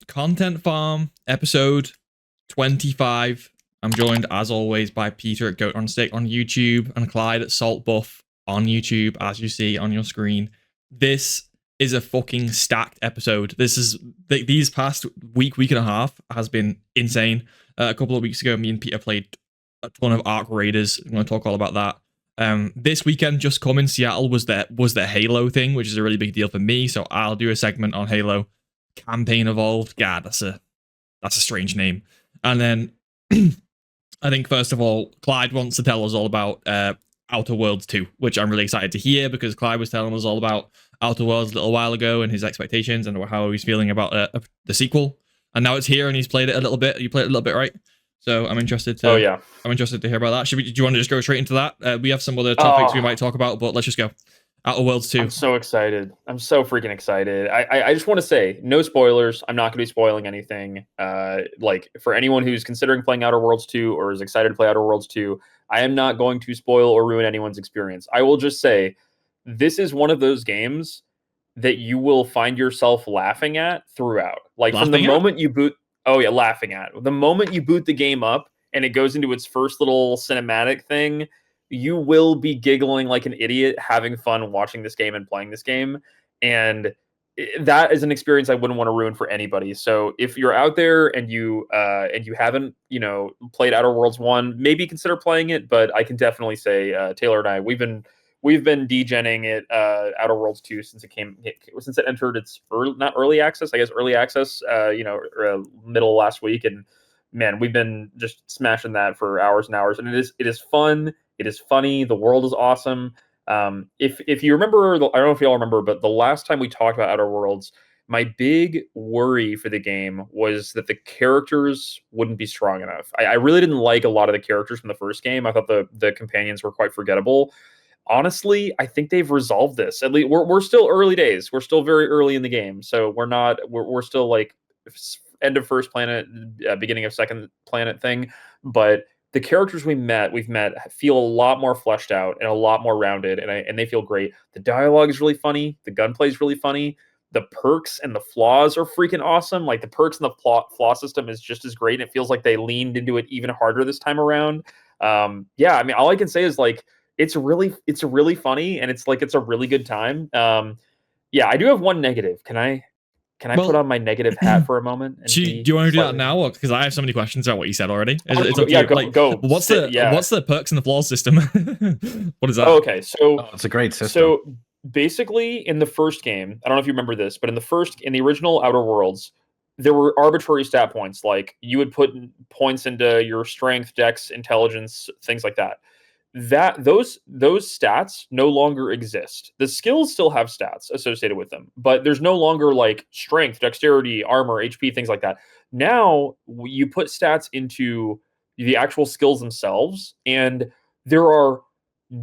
Content Farm, episode 25. I'm joined, as always, by Peter at Goat on Stick on YouTube and Clyde at Salt Buff on YouTube, as you see on your screen. This is a fucking stacked episode. These past week and a half has been insane. A couple of weeks ago, me and Peter played a ton of Arc Raiders. I'm going to talk all about that. This weekend, just come in Seattle was the Halo thing, which is a really big deal for me. So I'll do a segment on Halo. Campaign Evolved. God, that's a strange name. And then I think first of all, Clyde wants to tell us all about Outer Worlds 2, which I'm really excited to hear because Clyde was telling us all about Outer Worlds a little while ago and his expectations and how he's feeling about the sequel. And now it's here and he's played it a little bit. You played it a little bit, right? So I'm interested to. Oh yeah. I'm interested to hear about that. Do you want to just go straight into that? We have some other topics we might talk about, but let's just go. Outer Worlds 2. I'm so excited. I'm so freaking excited. I just want to say, no spoilers. I'm not going to be spoiling anything. Like, for anyone who's considering playing Outer Worlds 2 or is excited to play Outer Worlds 2, I am not going to spoil or ruin anyone's experience. I will just say, this is one of those games that you will find yourself laughing at throughout. Like, from the moment you boot... Oh, yeah, laughing at. The moment you boot the game up and it goes into its first little cinematic thing, you will be giggling like an idiot, having fun watching this game and playing this game. And that is an experience I wouldn't want to ruin for anybody. So if you're out there and you haven't, played Outer Worlds 1, maybe consider playing it. But I can definitely say, Taylor and I, we've been degenning it, Outer Worlds 2 since it entered its not early access, I guess early access, middle last week. And man, we've been just smashing that for hours and hours. And it is fun. It is funny. The world is awesome. If you remember, I don't know if y'all remember, but the last time we talked about Outer Worlds, my big worry for the game was that the characters wouldn't be strong enough. I really didn't like a lot of the characters from the first game. I thought the companions were quite forgettable. Honestly, I think they've resolved this. At least we're still early days. We're still very early in the game, so we're still like end of first planet, beginning of second planet thing. But the characters we've met feel a lot more fleshed out and a lot more rounded, and they feel great. The dialogue is really funny. The gunplay is really funny. The perks and the flaws are freaking awesome. Like, the perks and the flaw system is just as great. And it feels like they leaned into it even harder this time around. Yeah, I mean, all I can say is, like, it's really funny, and it's a really good time. Yeah, I do have one negative. Can I put on my negative hat for a moment? And do you want to do that now? Because I have so many questions about what you said already. It's up to you. Go. What's the perks and the flaws system? What is that? Oh, okay, so it's a great system. So basically, in the first game, I don't know if you remember this, but in the original Outer Worlds, there were arbitrary stat points. Like, you would put points into your strength, dex, intelligence, things like that. Those stats no longer exist. The skills still have stats associated with them, but there's no longer like strength, dexterity, armor, HP, things like that. Now you put stats into the actual skills themselves, and there are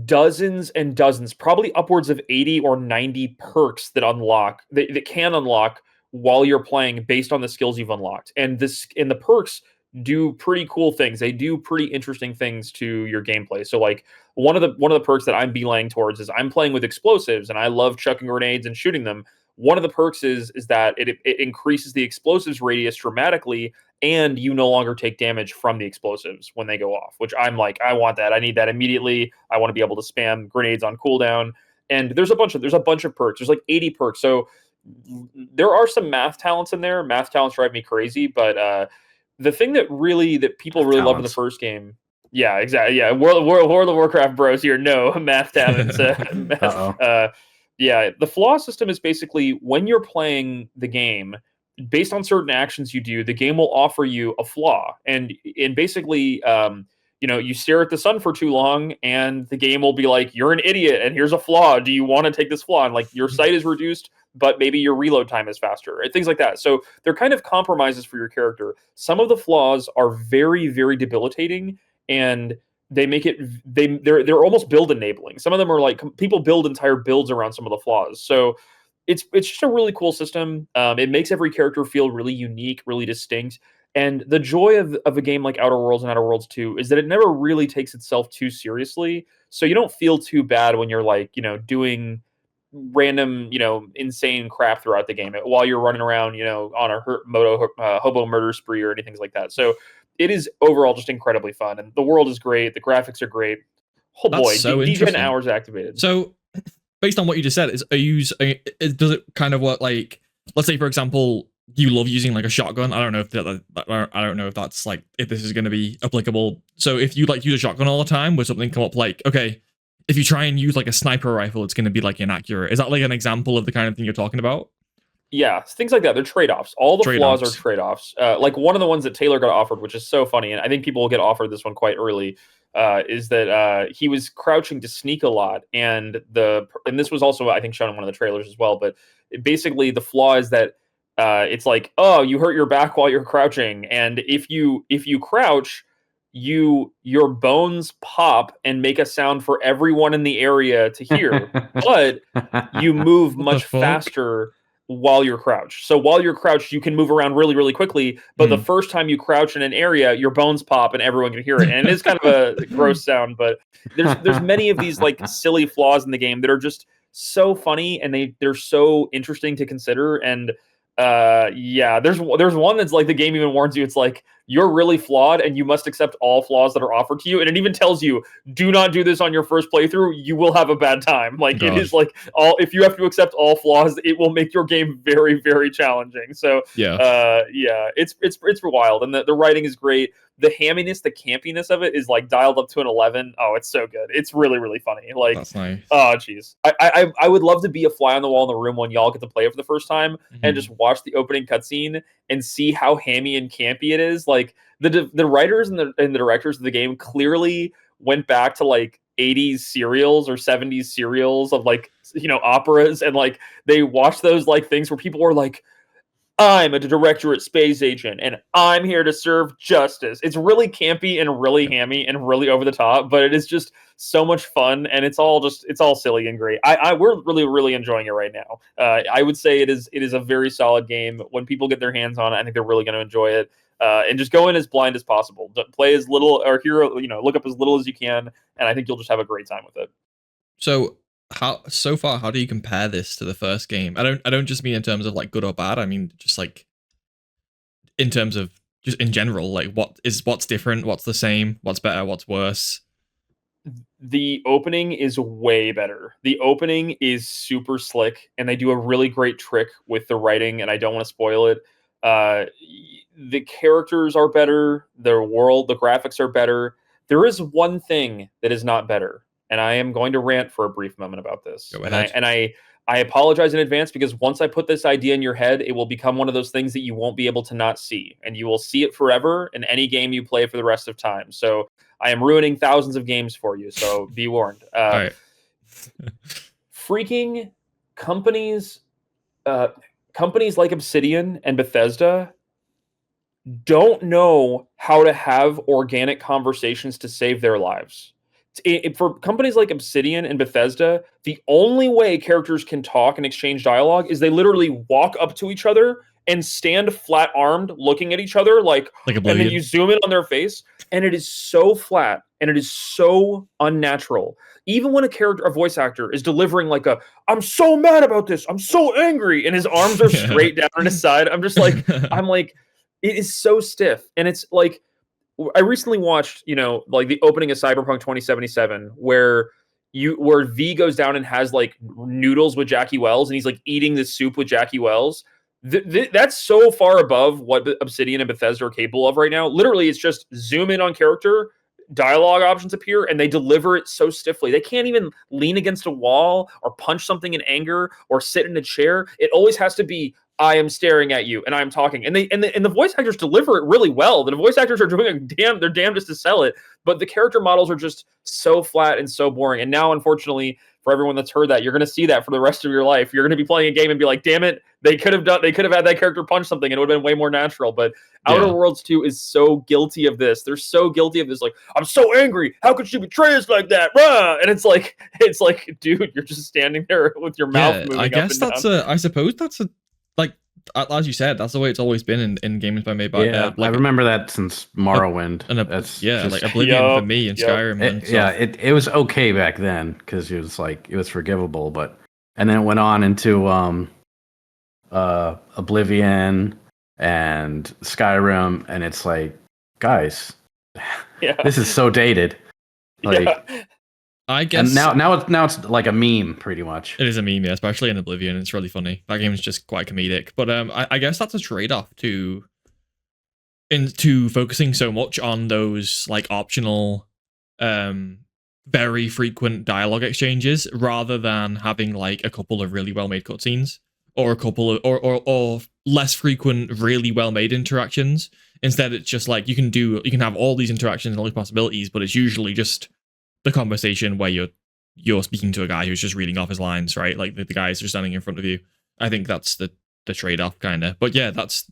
dozens and dozens, probably upwards of 80 or 90 perks that can unlock while you're playing based on the skills you've unlocked. And the perks do pretty cool things. They do pretty interesting things to your gameplay. So, like, one of the perks that I'm beelining towards is I'm playing with explosives, and I love chucking grenades and shooting them. One of the perks is that it increases the explosives radius dramatically, and you no longer take damage from the explosives when they go off, which I'm like, I want that. I need that immediately. I want to be able to spam grenades on cooldown. And there's a bunch of perks. There's like 80 perks. So there are some math talents in there. Math talents drive me crazy, but the thing that people really love in the first game, yeah, exactly, yeah, World of Warcraft bros here, no math talents. Yeah, the flaw system is basically when you're playing the game, based on certain actions you do, the game will offer you a flaw, and basically, you stare at the sun for too long, and the game will be like, "You're an idiot, and here's a flaw. Do you want to take this flaw?" And, like, your sight is reduced, but maybe your reload time is faster, and things like that. So they're kind of compromises for your character. Some of the flaws are very, very debilitating, and they make it they're almost build enabling. Some of them are like, people build entire builds around some of the flaws. So it's just a really cool system. It makes every character feel really unique, really distinct. And the joy of a game like Outer Worlds and Outer Worlds 2 is that it never really takes itself too seriously. So you don't feel too bad when you're, like, doing random, insane crap throughout the game while you're running around, on a hobo murder spree or anything like that. So it is overall just incredibly fun, and the world is great. The graphics are great. Oh That's boy, so D-Gen interesting. hours activated. So, based on what you just said, does it kind of work like, let's say for example, you love using like a shotgun? I don't know if that's like if this is going to be applicable. So if you like use a shotgun all the time, would something come up like, okay, if you try and use like a sniper rifle, it's going to be like inaccurate? Is that like an example of the kind of thing you're talking about? Yeah, things like that. They're trade-offs. All the flaws are Trade-offs. trade-offs. Like one of the ones that Taylor got offered, which is so funny, and I think people will get offered this one quite early, is that he was crouching to sneak a lot, and this was also I think shown in one of the trailers as well. But basically, the flaw is that it's like, oh, you hurt your back while you're crouching, and if you crouch, your bones pop and make a sound for everyone in the area to hear, but you move What the much fuck? faster while you're crouched. So while you're crouched, you can move around really, really quickly. But the first time you crouch in an area, your bones pop and everyone can hear it. And it is kind of a gross sound, but there's many of these like silly flaws in the game that are just so funny, and they're so interesting to consider. And yeah, there's one that's like the game even warns you, it's like, you're really flawed and you must accept all flaws that are offered to you. And it even tells you, do not do this on your first playthrough. You will have a bad time. Like God. it is like if you have to accept all flaws, it will make your game very, very challenging. So Yeah. yeah, it's wild. And the writing is great. The hamminess, the campiness of it is like dialed up to an 11. Oh, it's so good. It's really, really funny. Like, That's nice. oh, geez. I would love to be a fly on the wall in the room when y'all get to play it for the first time and just watch the opening cutscene and see how hammy and campy it is. Like the writers and the directors of the game clearly went back to like 80s serials or 70s serials of like, operas, and like they watched those like things where people were like, I'm a directorate space agent and I'm here to serve justice. It's really campy and really hammy and really over the top, but it is just so much fun, and it's all silly and great. We're really, really enjoying it right now. I would say it is a very solid game. When people get their hands on it, I think they're really going to enjoy it. And just go in as blind as possible. Play as little or look up as little as you can, and I think you'll just have a great time with it. So how do you compare this to the first game? I don't just mean in terms of like good or bad. I mean just like in terms of just in general, like what's different, what's the same, what's better, what's worse. The opening is way better. The opening is super slick, and they do a really great trick with the writing, and I don't want to spoil it. The characters are better, the graphics are better. There is one thing that is not better, and I am going to rant for a brief moment about this. Go And ahead. I apologize in advance, because once I put this idea in your head, it will become one of those things that you won't be able to not see, and you will see it forever in any game you play for the rest of time. So I am ruining thousands of games for you, so be warned. All right. Freaking companies, companies like Obsidian and Bethesda don't know how to have organic conversations to save their lives. For companies like Obsidian and Bethesda, the only way characters can talk and exchange dialogue is they literally walk up to each other and stand flat armed looking at each other like and then you zoom in on their face, and it is so flat and it is so unnatural. Even when a voice actor is delivering like I'm so mad about this, I'm so angry, and his arms are straight down on his side, I'm like it is so stiff. And it's like, I recently watched, like the opening of Cyberpunk 2077, where V goes down and has like noodles with Jackie Wells, and he's like eating this soup with Jackie Wells. That's so far above what Obsidian and Bethesda are capable of right now. Literally, it's just zoom in on character, dialogue options appear, and they deliver it so stiffly. They can't even lean against a wall or punch something in anger or sit in a chair. It always has to be, I am staring at you and I'm talking. And the voice actors deliver it really well. The voice actors are doing they're damnedest to sell it, but the character models are just so flat and so boring. And now, unfortunately, for everyone that's heard that, you're going to see that for the rest of your life. You're going to be playing a game and be like, damn it, they could have had that character punch something and it would have been way more natural. But Outer Worlds 2 is so guilty of this. They're so guilty of this. Like, I'm so angry. How could she betray us like that? Rah! And it's like, dude, you're just standing there with your mouth moving. I guess up and down. I suppose that's like, as you said, that's the way it's always been in games made by. Yeah, I remember that since Morrowind. That's like Oblivion for me and Skyrim. It was okay back then because it was forgivable, but and then it went on into Oblivion and Skyrim, and it's like, guys, Yeah. this is so dated. Like, Yeah. I guess and now it's like a meme, pretty much. it is a meme, yeah, especially in Oblivion. It's really funny. That game is just quite comedic. But I guess that's a trade-off to focusing so much on those like optional, very frequent dialogue exchanges rather than having like a couple of really well-made cutscenes or a couple of or less frequent, really well-made interactions. Instead, it's just like you can have all these interactions and all these possibilities, but it's usually just the conversation where you're speaking to a guy who's just reading off his lines, right? Like the guys just standing in front of you. I think that's the trade-off kind of. But yeah,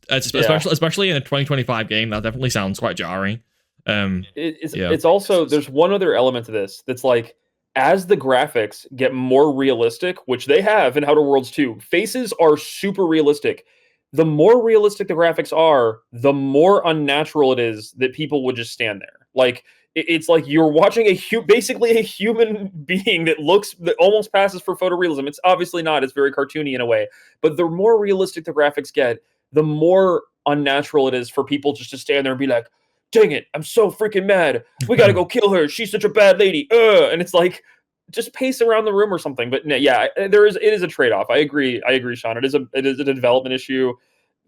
especially in a 2025 game, that definitely sounds quite jarring. It's also, there's one other element to this that's like, as the graphics get more realistic, which they have in Outer Worlds 2, faces are super realistic. The more realistic the graphics are, the more unnatural it is that people would just stand there. Like, it's like you're watching basically a human being that almost passes for photorealism. It's obviously not. It's very cartoony in a way. But the more realistic the graphics get, the more unnatural it is for people just to stand there and be like, dang it, I'm so freaking mad. We got to go kill her. She's such a bad lady. And it's like, just pace around the room or something. But yeah, it is a trade-off. I agree, Sean. It is a development issue.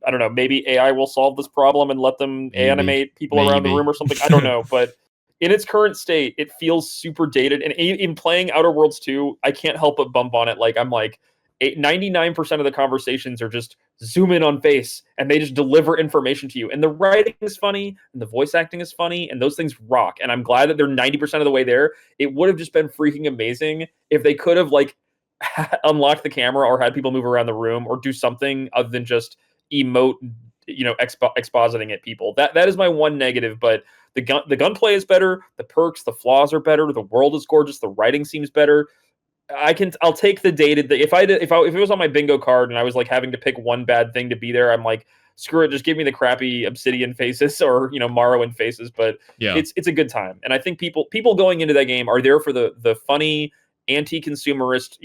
I don't know. Maybe AI will solve this problem and let them animate people around the room or something. I don't know. But in its current state, it feels super dated. And in playing Outer Worlds 2, I can't help but bump on it. Like, I'm like, 99% of the conversations are just zoom in on face and they just deliver information to you. And the writing is funny and the voice acting is funny and those things rock. And I'm glad that they're 90% of the way there. It would have just been freaking amazing if they could have like unlocked the camera or had people move around the room or do something other than just emote, expositing at people. That is my one negative, but the gunplay is better, the perks, the flaws are better, the world is gorgeous, the writing seems better. I'll take the dated. If it was on my bingo card and I was like having to pick one bad thing to be there, I'm like, screw it, just give me the crappy Obsidian faces or Morrowind faces. But yeah, it's a good time, and I think people going into that game are there for the funny anti-consumerist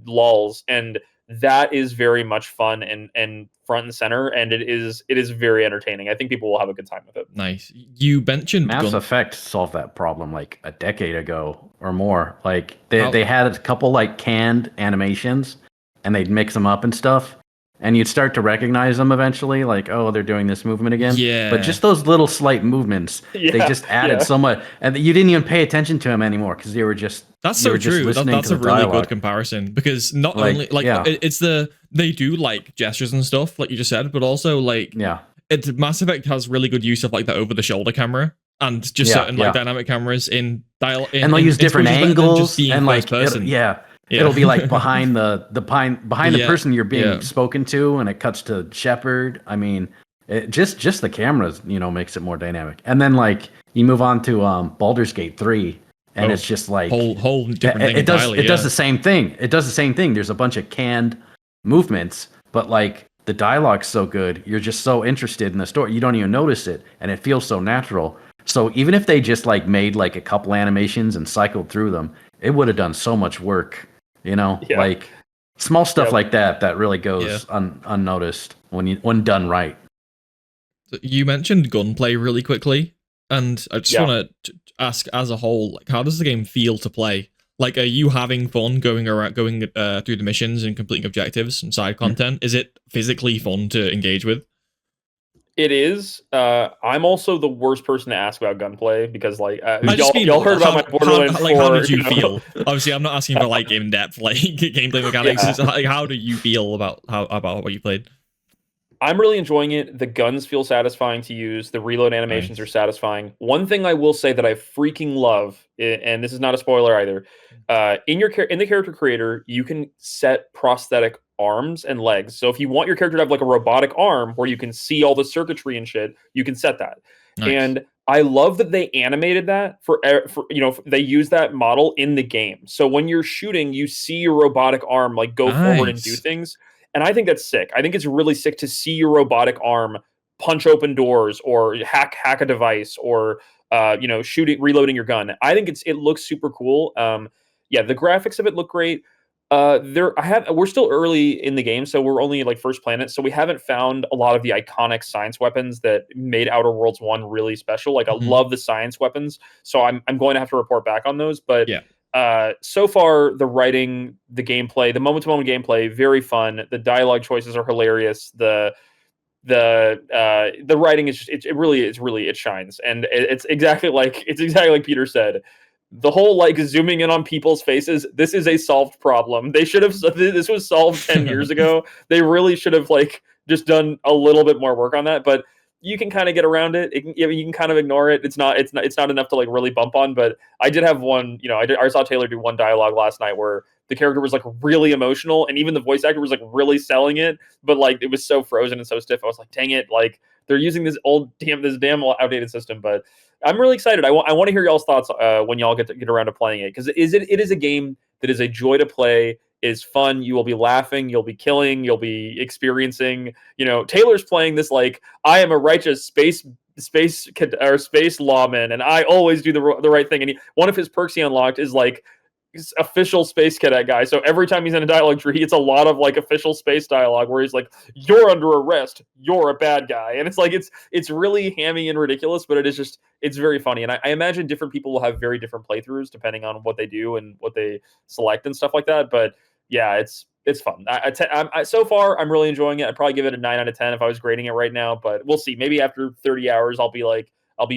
lulls, and that is very much fun and front and center, and it is very entertaining. I think people will have a good time with it. Nice. You mentioned Mass Effect solved that problem like a decade ago or more. Like they had a couple like canned animations and they'd mix them up and stuff. And you'd start to recognize them eventually, like, oh, they're doing this movement again. Yeah. But just those little slight movements, they just added so much, and you didn't even pay attention to them anymore because they were just. That's so true. That's a really good comparison because not only it's they do like gestures and stuff like you just said, but also like Mass Effect has really good use of like the over the shoulder camera and just certain like dynamic cameras in dial. And they'll use different angles and like person. It'll be like behind the person you're being spoken to, and it cuts to Shepard. I mean, just the cameras, makes it more dynamic. And then like you move on to Baldur's Gate 3, and it's just like whole different thing. It does the same thing. It does the same thing. There's a bunch of canned movements, but like the dialogue's so good, you're just so interested in the story, you don't even notice it, and it feels so natural. So even if they just like made like a couple animations and cycled through them, it would have done so much work. Like small stuff like that really goes unnoticed when done right. You mentioned gunplay really quickly, and I just want to ask, as a whole, like, how does the game feel to play? Like, are you having fun going through the missions and completing objectives and side content? Is it physically fun to engage with? It is. I'm also the worst person to ask about gunplay because, like, y'all heard about my Borderlands 4. How did you feel? Obviously, I'm not asking for like in-depth like gameplay mechanics. It's like, how do you feel about what you played? I'm really enjoying it. The guns feel satisfying to use. The reload animations are satisfying. One thing I will say that I freaking love, and this is not a spoiler either, in the character creator, you can set prosthetic arms and legs. So if you want your character to have like a robotic arm where you can see all the circuitry and shit, you can set that. Nice. And I love that they animated that for they use that model in the game. So when you're shooting, you see your robotic arm like go forward and do things. And I think that's sick. I think it's really sick to see your robotic arm punch open doors or hack a device or reloading your gun. I think it looks super cool. The graphics of it look great. We're still early in the game, so we're only like first planet, so we haven't found a lot of the iconic science weapons that made Outer Worlds 1 really special. Like I love the science weapons, so I'm going to have to report back on those. But so far the writing, the gameplay, the moment to moment gameplay, very fun. The dialogue choices are hilarious. The writing is just, it shines, and it's exactly like Peter said. The whole like zooming in on people's faces, this is a solved problem. They should have, this was solved 10 years ago. They really should have like just done a little bit more work on that, but you can kind of get around it. You can kind of ignore it. It's not enough to like really bump on. But I did have one, I saw Taylor do one dialogue last night where the character was like really emotional, and even the voice actor was like really selling it, but like it was so frozen and so stiff. I was like, dang it, like they're using this damn outdated system. But I'm really excited. I want to hear y'all's thoughts when y'all get around to playing it, because it is a game that is a joy to play, is fun. You will be laughing, you'll be killing, you'll be experiencing. Taylor's playing this like I am a righteous space lawman, and I always do the right thing. And one of his perks he unlocked is like official space cadet guy. So every time he's in a dialogue tree, he gets a lot of like official space dialogue where he's like, "You're under arrest. You're a bad guy," and it's like it's really hammy and ridiculous, but it's very funny. And I imagine different people will have very different playthroughs depending on what they do and what they select and stuff like that. But yeah, it's fun. So far, I'm really enjoying it. I'd probably give it a 9 out of 10 if I was grading it right now, but we'll see. Maybe after 30 hours, I'll be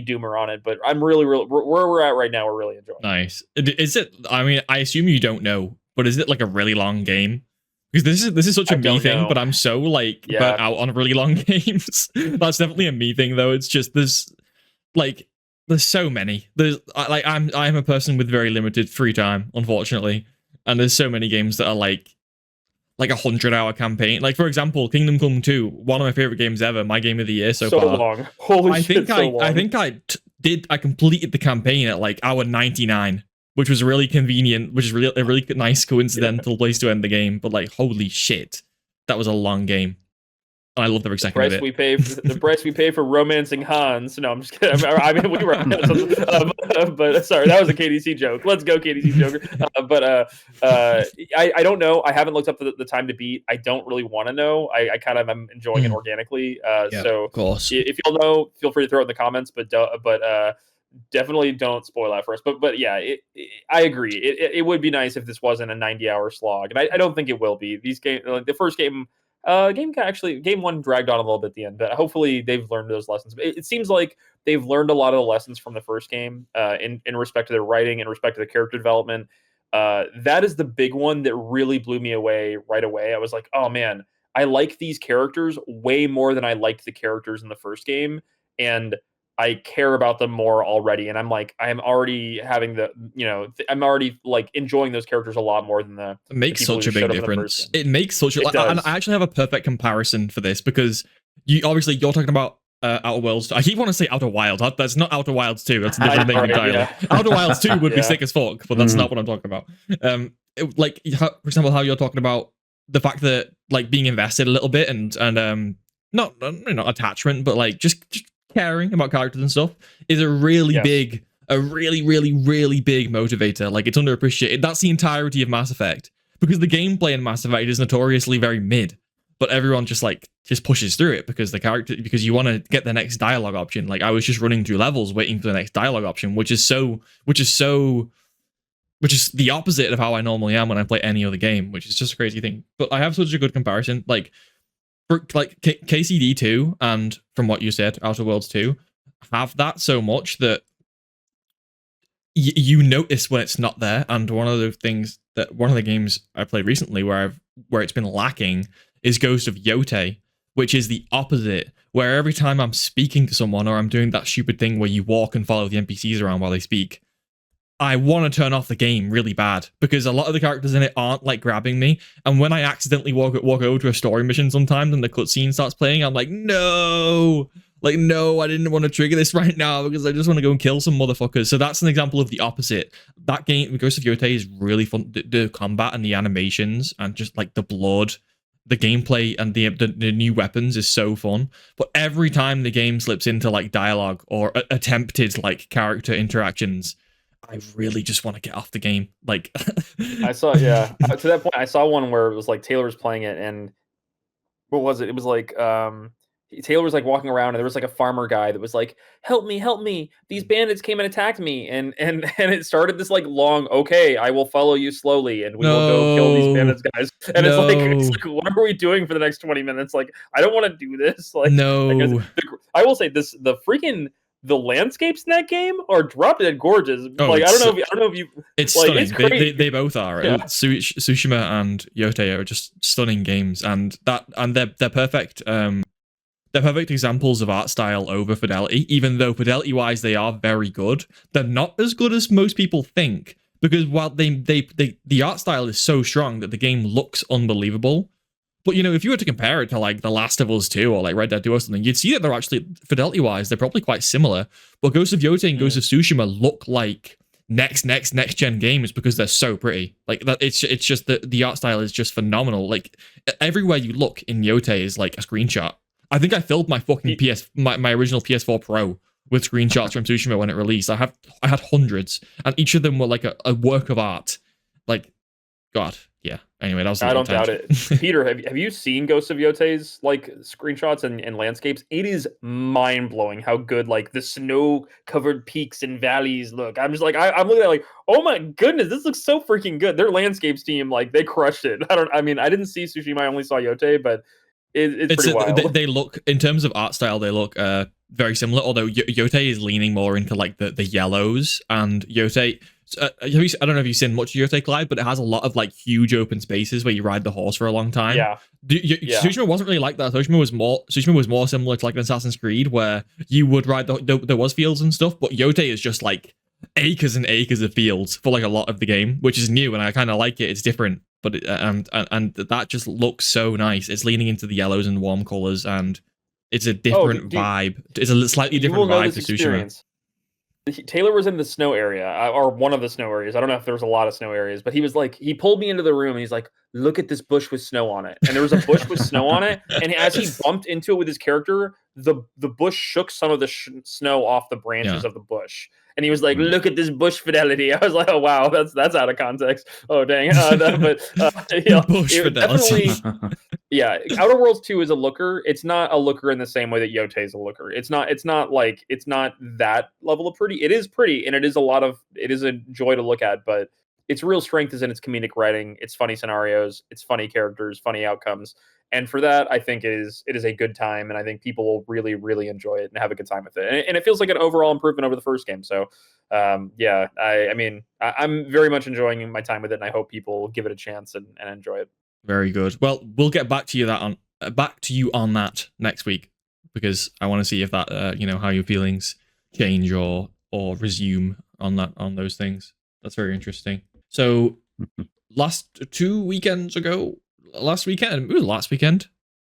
doomer on it, but I'm really where we're at right now. We're really enjoying it. Nice. Is it? I mean, I assume you don't know, but is it like a really long game? Because this is such a me thing, but I'm so like burnt out on really long games. That's definitely a me thing, though. It's just there's so many. I'm a person with very limited free time, unfortunately, and there's so many games that are like 100-hour campaign. Like for example, Kingdom Come 2, one of my favorite games ever, my game of the year so far. So long. Holy shit, so long. I think I completed the campaign at like hour 99, which was really convenient, which is really a really nice coincidental place to end the game. But like, holy shit, that was a long game. And I love every second of it. The price we pay for romancing Hans. No, I'm just kidding. I mean, we were, but sorry, that was a KDC joke. Let's go, KDC joker. I don't know. I haven't looked up the time to beat. I don't really want to know. I kind of am enjoying it organically. So of course, if you'll know, feel free to throw it in the comments. But definitely don't spoil that for us. But yeah, I agree. It would be nice if this wasn't a 90-hour slog, and I don't think it will be. These game, like the first game. Game one dragged on a little bit at the end, but hopefully they've learned those lessons. It seems like they've learned a lot of the lessons from the first game in respect to their writing, in respect to the character development. That is the big one that really blew me away right away. I was like, oh man, I like these characters way more than I liked the characters in the first game, and I care about them more already. And I'm like, I am already having I'm already like enjoying those characters a lot more than the. It makes such a big difference. It makes such a. And I actually have a perfect comparison for this because you're talking about Outer Worlds. I keep wanting to say Outer Wild. That's not Outer Wilds 2. That's a different thing entirely. Yeah. Outer Wilds 2 would be sick as fuck, but that's not what I'm talking about. For example, how you're talking about the fact that like being invested a little bit and not attachment, but like just caring about characters and stuff is a really big, really big motivator. Like it's underappreciated. That's the entirety of Mass Effect, because the gameplay in Mass Effect is notoriously very mid, but everyone just pushes through it because you want to get the next dialogue option. Like I was just running through levels waiting for the next dialogue option, which is the opposite of how I normally am when I play any other game, which is just a crazy thing. But I have such a good comparison. Like for like KCD 2 and from what you said, Outer Worlds 2 have that so much that you notice when it's not there. And one of the games I played recently where it's been lacking is Ghost of Yote, which is the opposite, where every time I'm speaking to someone or I'm doing that stupid thing where you walk and follow the NPCs around while they speak, I want to turn off the game really bad because a lot of the characters in it aren't like grabbing me. And when I accidentally walk over to a story mission sometimes and the cutscene starts playing, I'm like, no, I didn't want to trigger this right now because I just want to go and kill some motherfuckers. So that's an example of the opposite. That game, Ghost of Yote, is really fun. The combat and the animations and just like the blood, the gameplay and the new weapons is so fun. But every time the game slips into like dialogue or attempted like character interactions, I really just want to get off the game. Like, I saw, yeah, to that point, I saw one where it was like Taylor was playing it, and what was it? It was like Taylor was like walking around, and there was like a farmer guy that was like, help me! These bandits came and attacked me!" And it started this like long, "Okay, I will follow you slowly, and we will go kill these bandits, guys." And it's like, what are we doing for the next 20 minutes? Like, I don't want to do this. Like, no. I will say this: the landscapes in that game are drop dead gorgeous. Oh, like, I don't know if you. It's like, stunning. it's crazy. They both are. Yeah. Tsushima and Yotei are just stunning games, and they're perfect. They're perfect examples of art style over fidelity. Even though fidelity wise they are very good, they're not as good as most people think. Because while the art style is so strong that the game looks unbelievable. But, you know, if you were to compare it to, like, The Last of Us 2 or, like, Red Dead 2 or something, you'd see that they're actually, fidelity-wise, they're probably quite similar. But Ghost of Yotei and Ghost of Tsushima look like next-gen games because they're so pretty. Like, that it's just, the art style is just phenomenal. Like, everywhere you look in Yotei is, like, a screenshot. I think I filled my fucking my original PS4 Pro with screenshots from Tsushima when it released. I had hundreds, and each of them were, like, a work of art. Like, God, yeah. Anyway, that was I don't doubt it. Peter, have you seen Ghost of Yotei's like screenshots and landscapes? It is mind blowing how good like the snow covered peaks and valleys look. I'm just like I'm looking at it like, oh my goodness, this looks so freaking good. Their landscapes team, like they crushed it. I mean, I didn't see Tsushima, I only saw Yotei, but it's pretty wild. They look, in terms of art style, they look very similar. Although Yotei is leaning more into like the yellows, and Yotei. I don't know if you've seen much of Yotei, Clyde, but it has a lot of like huge open spaces where you ride the horse for a long time. Yeah. Tsushima wasn't really like that. Tsushima was more similar to like an Assassin's Creed where you would ride there was fields and stuff, but Yotei is just like acres and acres of fields for like a lot of the game, which is new and I kind of like it. It's different, but and that just looks so nice. It's leaning into the yellows and warm colors, and it's a different vibe. It's a slightly different vibe to Tsushima. Taylor was in the snow area, or one of the snow areas. I don't know if there was a lot of snow areas, but he was like, he pulled me into the room and he's like, look at this bush with snow on it. And there was a bush with snow on it. And as he bumped into it with his character, the bush shook some of the snow off the branches of the bush. And he was like, look at this bush fidelity. I was like, oh, wow, that's out of context. Oh, dang. Bush fidelity. Definitely. Yeah, Outer Worlds 2 is a looker. It's not a looker in the same way that Yotei is a looker. It's not that level of pretty. It is pretty, and it is a joy to look at, but its real strength is in its comedic writing, its funny scenarios, its funny characters, funny outcomes. And for that, I think it is a good time, and I think people will really, really enjoy it and have a good time with it. And it feels like an overall improvement over the first game. So, yeah, I mean, I'm very much enjoying my time with it, and I hope people give it a chance and enjoy it. Very good. Well, we'll get back to you on that next week, because I want to see if that how your feelings change or resume on those things. That's very interesting. So last weekend, the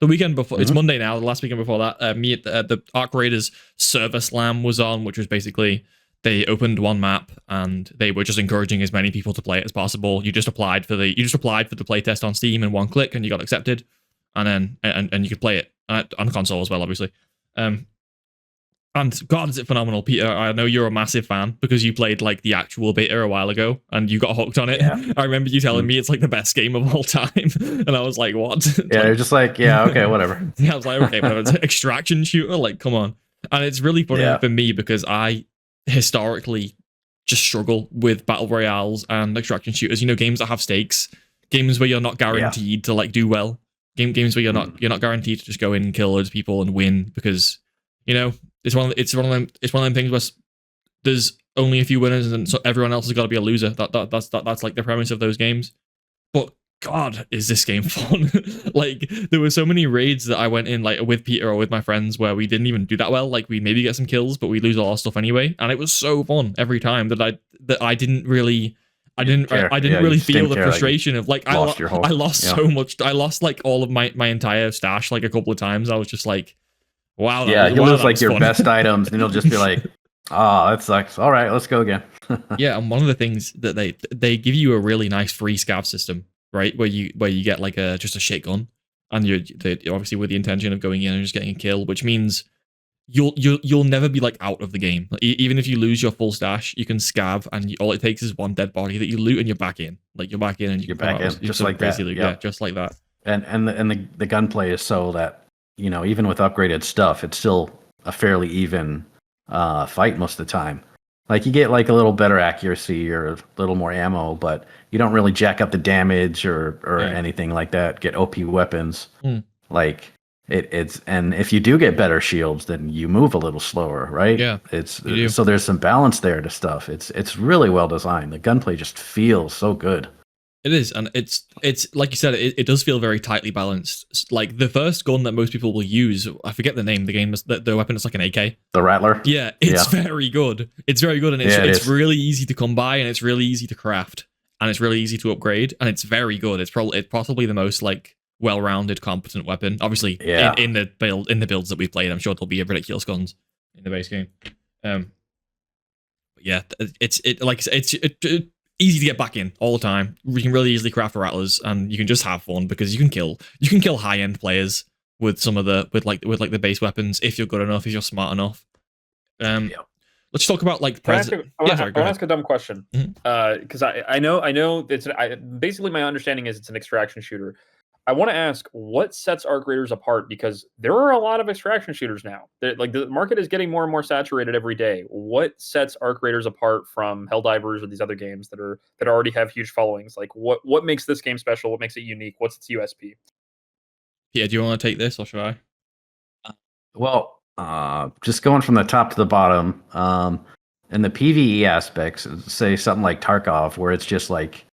weekend before, it's Monday now, the last weekend before that, me at the Arc Raiders Server Slam was on, which was basically they opened one map and they were just encouraging as many people to play it as possible. You just applied for the playtest on Steam in one click and you got accepted, and then and you could play it on console as well, obviously. And God, is it phenomenal, Peter? I know you're a massive fan because you played like the actual beta a while ago and you got hooked on it. Yeah. I remember you telling me it's like the best game of all time, and I was like, "What?" Yeah, you're just like, yeah, okay, whatever. Yeah, I was like, okay, whatever. It's an extraction shooter, like, come on. And it's really funny for me because I historically just struggle with battle royales and extraction shooters. You know, games that have stakes, games where you're not guaranteed to like do well, games where you're not guaranteed to just go in and kill loads of people and win, because it's one of them things where there's only a few winners and so everyone else has got to be a loser. That's like the premise of those games. But God, is this game fun? Like, there were so many raids that I went in like with Peter or with my friends where we didn't even do that well. Like, we maybe get some kills, but we lose all our stuff anyway. And it was so fun every time that I didn't really feel the frustration of like I lost so much. I lost like all of my entire stash like a couple of times. I was just like, wow. You lose like your best items, and it'll just be like, oh, that sucks. All right, let's go again. Yeah, and one of the things that they give you a really nice free scav system, right? Where you get like just a shit gun, and you're obviously with the intention of going in and just getting a kill, which means you'll never be like out of the game. Like, even if you lose your full stash, you can scav, and all it takes is one dead body that you loot, and you're back in. Like you're back in, and you're back in, just like that. Yeah, just like that. And the gunplay is so that even with upgraded stuff, it's still a fairly even fight most of the time. Like you get like a little better accuracy or a little more ammo, but you don't really jack up the damage or anything like that. Get OP weapons. Like it's and if you do get better shields, then you move a little slower, right? Yeah. So there's some balance there to stuff. It's really well designed. The gunplay just feels so good. It is, and it's like you said, it does feel very tightly balanced. Like the first gun that most people will use, I forget the name. The weapon is like an AK. The Rattler. Yeah, it's very good. It's very good, and it's really easy to come by, and it's really easy to craft, and it's really easy to upgrade, and it's very good. It's possibly the most like well-rounded, competent weapon. Obviously, in the builds that we've played, I'm sure there'll be ridiculous guns in the base game. But yeah, it's easy to get back in all the time. You can really easily craft rattlers, and you can just have fun because you can kill high-end players with some of the with the base weapons if you're good enough, if you're smart enough. Let's talk about like I want to ask a dumb question because I know it's basically my understanding is it's an extraction shooter. I want to ask what sets Arc Raiders apart, because there are a lot of extraction shooters now. Like the market is getting more and more saturated every day. What sets Arc Raiders apart from Helldivers or these other games that already have huge followings? Like what makes this game special? What makes it unique? What's its USP? Yeah, do you want to take this or should I? Well, just going from the top to the bottom, in the PvE aspects, say something like Tarkov, where it's just like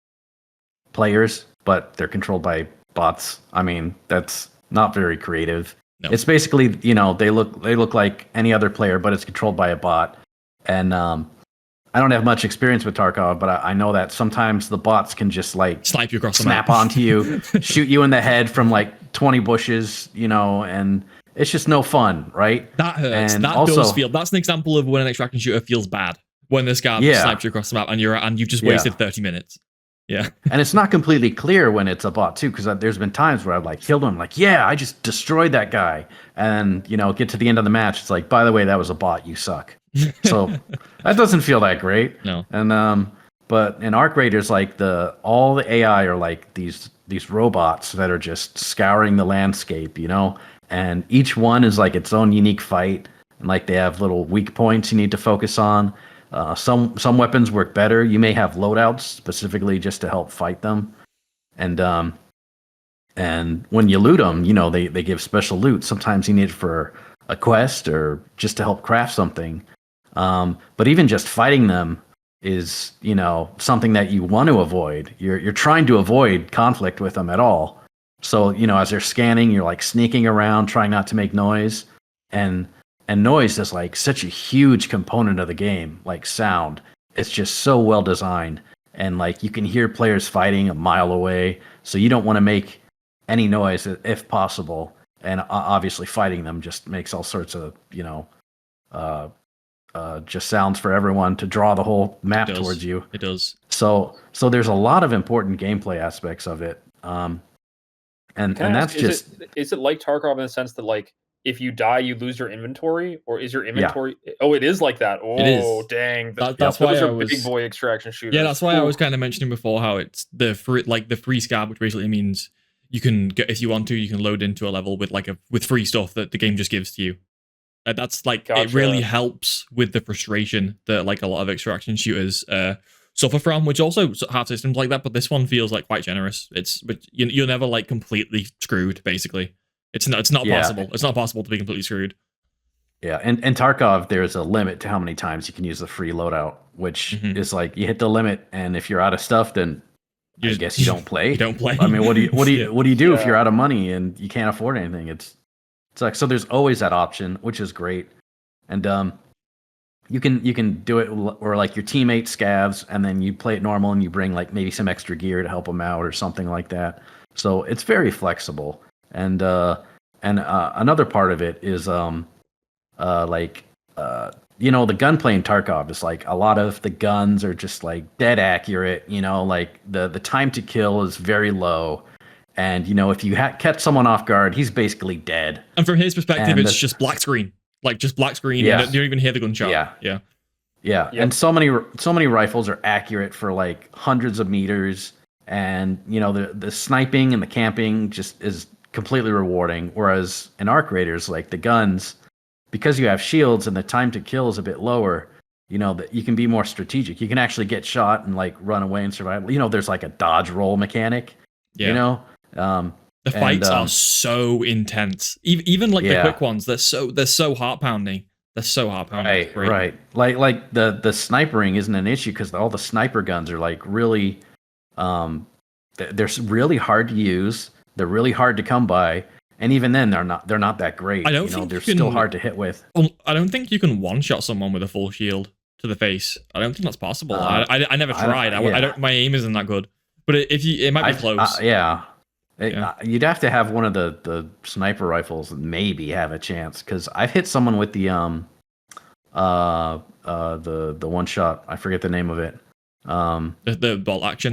players, but they're controlled by bots. I mean, that's not very creative. No. It's basically, they look like any other player, but it's controlled by a bot. And I don't have much experience with Tarkov, but I know that sometimes the bots can just like snipe you across snap onto you, shoot you in the head from like 20 bushes, and it's just no fun, right? That hurts. And does feel. That's an example of when an extraction shooter feels bad. When this guy snipes you across the map and you've just wasted 30 minutes. Yeah. And it's not completely clear when it's a bot too, because there's been times where I've like killed him, like, yeah, I just destroyed that guy. And, get to the end of the match. It's like, by the way, that was a bot. You suck. So that doesn't feel that great. No. And, but in Arc Raiders, like all the AI are like these robots that are just scouring the landscape, and each one is like its own unique fight. And like they have little weak points you need to focus on. Some weapons work better. You may have loadouts specifically just to help fight them, and when you loot them, they give special loot. Sometimes you need it for a quest or just to help craft something. But even just fighting them is something that you want to avoid. You're trying to avoid conflict with them at all. So as they're scanning, you're like sneaking around, trying not to make noise, and noise is like such a huge component of the game, like sound. It's just so well designed. And like you can hear players fighting a mile away. So you don't want to make any noise if possible. And obviously fighting them just makes all sorts of, just sounds for everyone to draw the whole map towards you. It does. So there's a lot of important gameplay aspects of it. And that's is it like Tarkov in the sense that like, if you die, you lose your inventory, or is your inventory? Yeah. Oh, it is like that. Oh, dang! That's why those are big boy extraction shooters. Yeah, that's why I was kind of mentioning before how it's the free scab, which basically means you can get, if you want to, you can load into a level with free stuff that the game just gives to you. That's like It really helps with the frustration that like a lot of extraction shooters suffer from, which also have systems like that. But this one feels like quite generous. But you're never like completely screwed, basically. It's not possible. It's not possible to be completely screwed. Yeah, and Tarkov, there's a limit to how many times you can use the free loadout, which is like you hit the limit, and if you're out of stuff, then I guess you don't play. You don't play. I mean, what do you do if you're out of money and you can't afford anything? It's like, so there's always that option, which is great, and you can do it where like your teammate scavs, and then you play it normal, and you bring like maybe some extra gear to help them out or something like that. So it's very flexible. And another part of it is the gunplay in Tarkov is like a lot of the guns are just like dead accurate. Like the time to kill is very low, and if you catch someone off guard, he's basically dead. And from his perspective, it's just black screen. like just black screen. Yeah. You don't even hear the gunshot. Yeah. Yeah. Yeah, Yep. and so many rifles are accurate for like hundreds of meters, and you know the sniping and the camping just is completely rewarding. Whereas in arc raiders, like the guns, because you have shields and the time to kill is a bit lower, you know that you can be more strategic. You can actually get shot and like run away and survive. You know, there's like a dodge roll mechanic. Yeah. You know, the fights are so intense. Even like the quick ones, they're so heart pounding. They're so heart pounding. Right. Like the snipering isn't an issue because all the sniper guns are like really, they're really hard to use. They're really hard to come by, and even then they're not that great. I don't think they're still hard to hit with. I don't think you can one shot someone with a full shield to the face. I don't think that's possible. I never tried. I don't. My aim isn't that good. But if you, it might be close. You'd have to have one of the sniper rifles and maybe have a chance because I've hit someone with the one shot. I forget the name of it. The bolt action.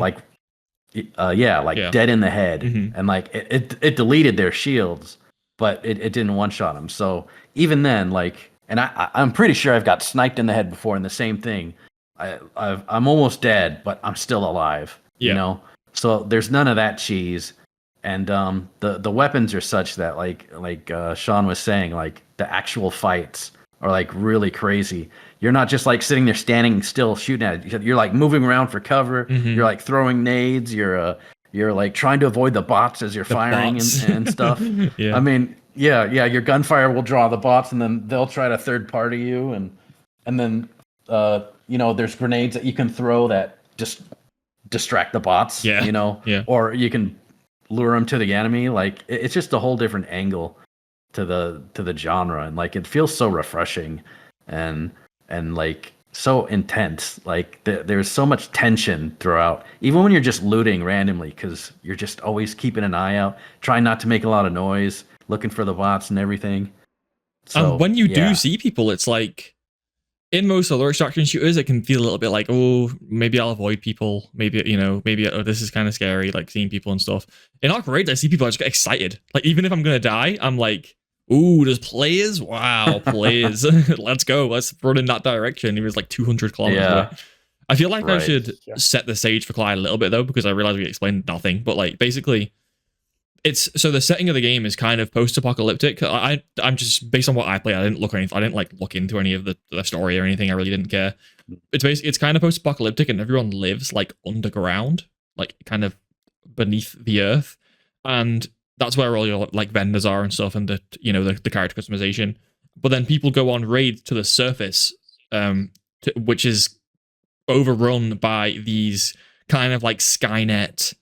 Dead in the head, and like it deleted their shields, but it didn't one shot them. So even then, like, and I'm pretty sure I've got sniped in the head before, and the same thing. I'm almost dead, but I'm still alive. Yeah. You know, so there's none of that cheese. And the weapons are such that like Sean was saying, like the actual fights are like really crazy. You're not just like sitting there standing still shooting at it. You're like moving around for cover. You're like throwing nades. You're like trying to avoid the bots as you're firing and stuff. Yeah. I mean, yeah. Your gunfire will draw the bots, and then they'll try to third party you, and then there's grenades that you can throw that just distract the bots. Yeah. Or you can lure them to the enemy. Like it's just a whole different angle to the genre, and like it feels so refreshing and like so intense. Like there's so much tension throughout, even when you're just looting randomly, because you're just always keeping an eye out, trying not to make a lot of noise, looking for the bots and everything. So, and when you do see people, it's like in most other extraction shooters, it can feel a little bit like, oh, maybe I'll avoid people. Maybe, this is kind of scary, like seeing people and stuff. In Arc Raids, I see people, I just get excited. Like, even if I'm going to die, I'm like, ooh, there's players? Wow, players. Let's go. Let's run in that direction. He was like 200 kilometers away. I feel like I should set the stage for Clyde a little bit, though, because I realized we explained nothing. But, like, basically, so the setting of the game is kind of post-apocalyptic. I'm just based on what I play. I didn't look into any of the story or anything. I really didn't care. It's kind of post-apocalyptic, and everyone lives like underground, like kind of beneath the earth, and that's where all your like vendors are and stuff, and the character customization. But then people go on raid to the surface, which is overrun by these kind of like Skynet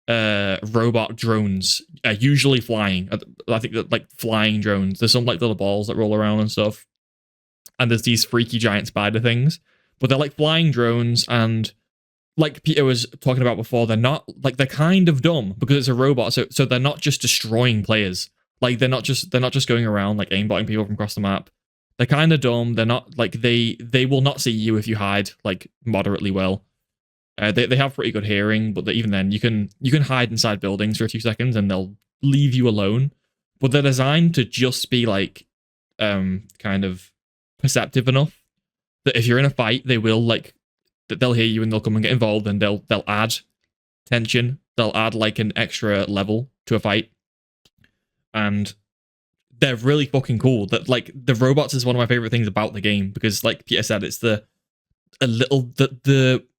robot drones, usually flying. I think that like flying drones. There's some like little balls that roll around and stuff, and there's these freaky giant spider things. But they're like flying drones, and like Peter was talking about before, they're kind of dumb because it's a robot. So they're not just destroying players. Like they're not just going around like aimbotting people from across the map. They're kind of dumb. They're not like they will not see you if you hide like moderately well. They have pretty good hearing, but even then, you can hide inside buildings for a few seconds and they'll leave you alone. But they're designed to just be like, kind of perceptive enough that if you're in a fight, they will like, they'll hear you and they'll come and get involved, and they'll add tension. They'll add like an extra level to a fight, and they're really fucking cool. That like the robots is one of my favorite things about the game because, like Peter said, it's the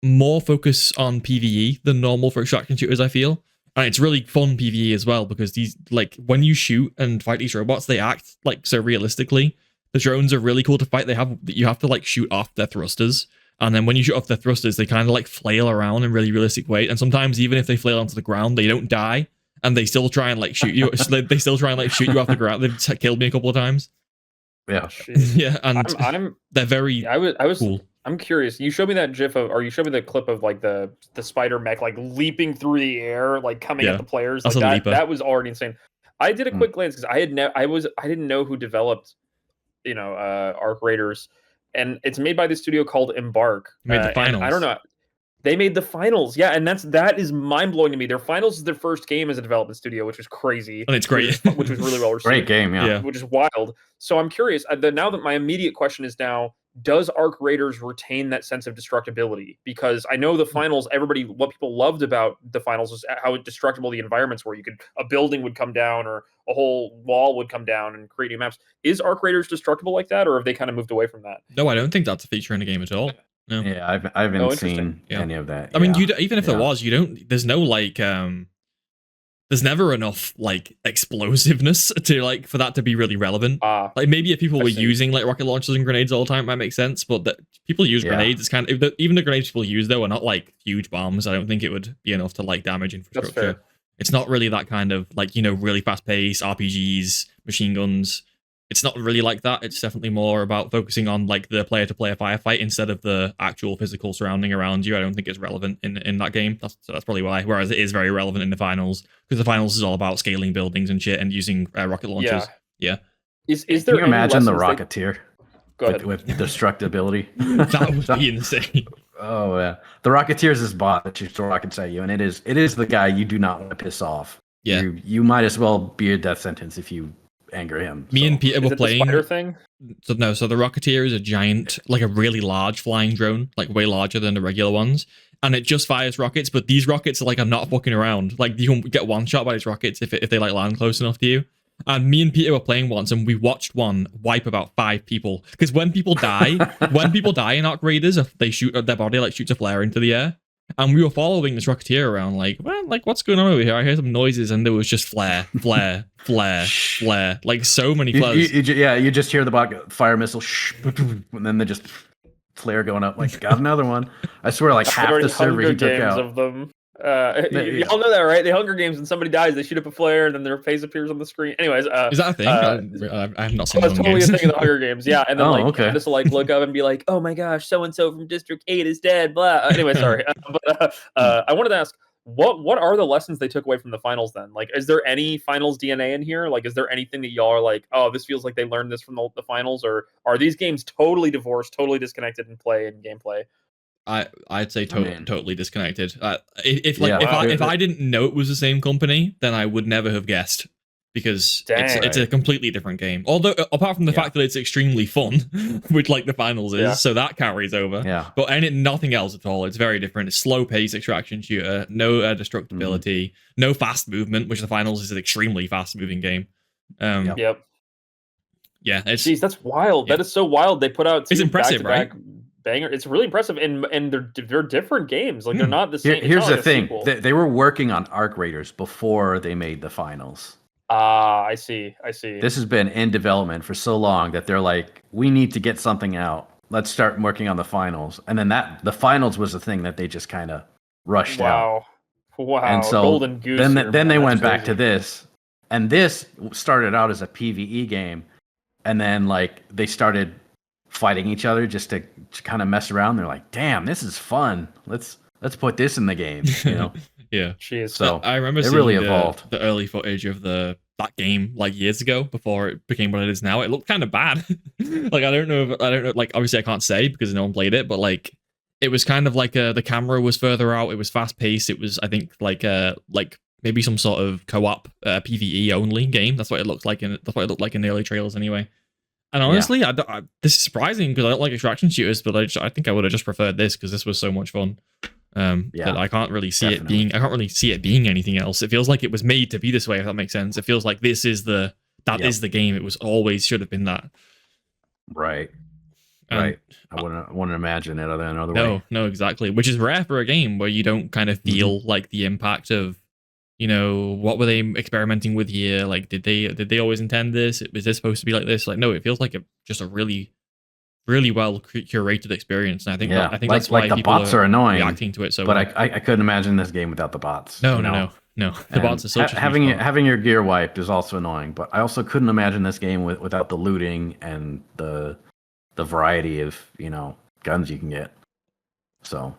more focus on PvE than normal for extraction shooters, I feel. And it's really fun PvE as well because these, like, when you shoot and fight these robots, they act like so realistically. The drones are really cool to fight. You have to like shoot off their thrusters, and then when you shoot off their thrusters, they kind of like flail around in really realistic way. And sometimes even if they flail onto the ground, they don't die, and they still try and like shoot you. They still try and like shoot you off the ground. They've killed me a couple of times. Yeah, yeah, and they're very. I was cool. I'm curious. You showed me that GIF of, or you showed me the clip of like the spider mech like leaping through the air, like coming at the players. Like that was already insane. I did a quick glance because I didn't know who developed, Arc Raiders, and it's made by the studio called Embark. Made the finals. I don't know. They made the finals, yeah, and that is mind blowing to me. Their finals is their first game as a development studio, which was crazy, And it's great. which was really well received. Great game, yeah. Which is wild. So I'm curious. Now that my immediate question is now, does Arc Raiders retain that sense of destructibility? Because I know the finals, what people loved about the finals is how destructible the environments were. A building would come down or a whole wall would come down and create new maps. Is Arc Raiders destructible like that, or have they kind of moved away from that? No, I don't think that's a feature in the game at all. No. Yeah, I haven't Oh, seen Yeah. any of that. I mean, yeah. even if there was, there's no like, there's never enough like explosiveness to like for that to be really relevant. Like maybe if people were using like rocket launchers and grenades all the time, it might make sense. But that people use grenades, it's kind of even the grenades people use though are not like huge bombs. I don't think it would be enough to like damage infrastructure. That's fair. It's not really that kind of like really fast paced RPGs, machine guns. It's not really like that. It's definitely more about focusing on like the player to player firefight instead of the actual physical surrounding around you. I don't think it's relevant in that game. That's probably why. Whereas it is very relevant in the finals, because the finals is all about scaling buildings and shit and using rocket launchers. Yeah. Is there? Can you imagine the Rocketeer? Go ahead. With destructibility. That would be insane. Oh yeah, the Rocketeer is this bot that shoots rockets at you, and it is the guy you do not want to piss off. Yeah. You might as well be a death sentence if you anger him. Me and Peter were playing. The spider thing? So the Rocketeer is a giant, like a really large flying drone, like way larger than the regular ones, and it just fires rockets. But these rockets are like, I'm not fucking around. Like you can get one shot by these rockets if they like land close enough to you. And me and Peter were playing once, and we watched one wipe about 5 people. Because when people die in Arc Raiders, they shoot their body like shoots a flare into the air. And we were following this Rocketeer around, like, well, like what's going on over here? I hear some noises, and there was just flare, flare, flare, flare, like so many flares. You just hear the bot fire missile, and then they just flare going up. Like, got another one. I swear, like half the server he took out. Of them. Y'all know that, right? The Hunger Games, and somebody dies, they shoot up a flare, and then their face appears on the screen. Anyways, is that a thing? I have not seen. That's totally games. a thing of the Hunger Games, yeah. And then Candace will like look up and be like, "Oh my gosh, so and so from District 8 is dead." Blah. Anyway, sorry. I wanted to ask, what are the lessons they took away from the finals? Then, like, is there any finals DNA in here? Like, is there anything that y'all are like, "Oh, this feels like they learned this from the finals," or are these games totally divorced, totally disconnected in play and gameplay? I'd say totally disconnected. If I didn't know it was the same company, then I would never have guessed, because it's a completely different game. Although apart from the fact that it's extremely fun, which like the finals is, so that carries over. Yeah. But nothing else at all. It's very different. It's slow paced extraction shooter, no destructibility, no fast movement, which the finals is an extremely fast moving game. Yep. Yeah. Jeez, that's wild. Yeah. That is so wild. They put out 2 it's impressive, right? Banger. It's really impressive, and they're different games. Like they're not the same. Here's the thing: they were working on Arc Raiders before they made the finals. I see. This has been in development for so long that they're like, we need to get something out. Let's start working on the finals, and then the finals was the thing that they just kind of rushed out. Wow. And so Golden Goose. Then they went back to this, and this started out as a PvE game, and then like they started fighting each other just to kind of mess around. They're like, damn, this is fun. Let's put this in the game, you know? Yeah. So I remember it seeing really evolved. The early footage of that game like years ago before it became what it is now. It looked kind of bad. Like I don't know, like obviously I can't say because no one played it, but like it was kind of like the camera was further out. It was fast paced. It was, I think, like maybe some sort of co-op PvE only game. That's what it looked like in the early trailers anyway. And honestly, this is surprising because I don't like extraction shooters, but I think I would have just preferred this because this was so much fun. But I can't really see it being anything else. It feels like it was made to be this way, if that makes sense. It feels like this is the game. It was always should have been that. Right. Right. I wouldn't imagine it another way. No, exactly. Which is rare for a game where you don't kind of feel like the impact of, what were they experimenting with here? Like, did they always intend this? Was this supposed to be like this? Like, no, it feels like just a really, really well curated experience. And I think that's why the bots are annoying, reacting to it so. But I couldn't imagine this game without the bots. No. The bots are such having your gear wiped is also annoying. But I also couldn't imagine this game without the looting and the variety of guns you can get. So.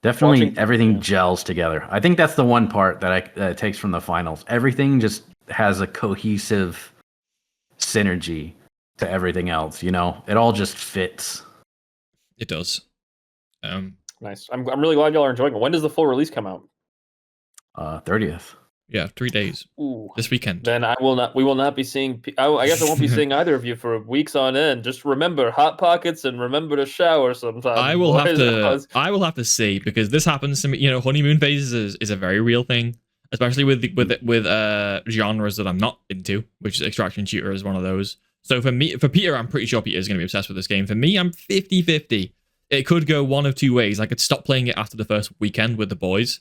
Definitely everything gels together. I think that's the one part that it takes from the finals. Everything just has a cohesive synergy to everything else, It all just fits. It does. Nice. I'm really glad y'all are enjoying it. When does the full release come out? 30th. Yeah, 3 days. Ooh. This weekend. Then we will not be seeing. I guess I won't be seeing either of you for weeks on end. Just remember hot pockets and remember to shower sometimes. I will boys. have to see, because this happens to me. You know, honeymoon phases is a very real thing, especially with genres that I'm not into, which is extraction shooter is one of those. So for Peter, I'm pretty sure Peter's going to be obsessed with this game. For me, I'm 50-50. It could go one of two ways. I could stop playing it after the first weekend with the boys,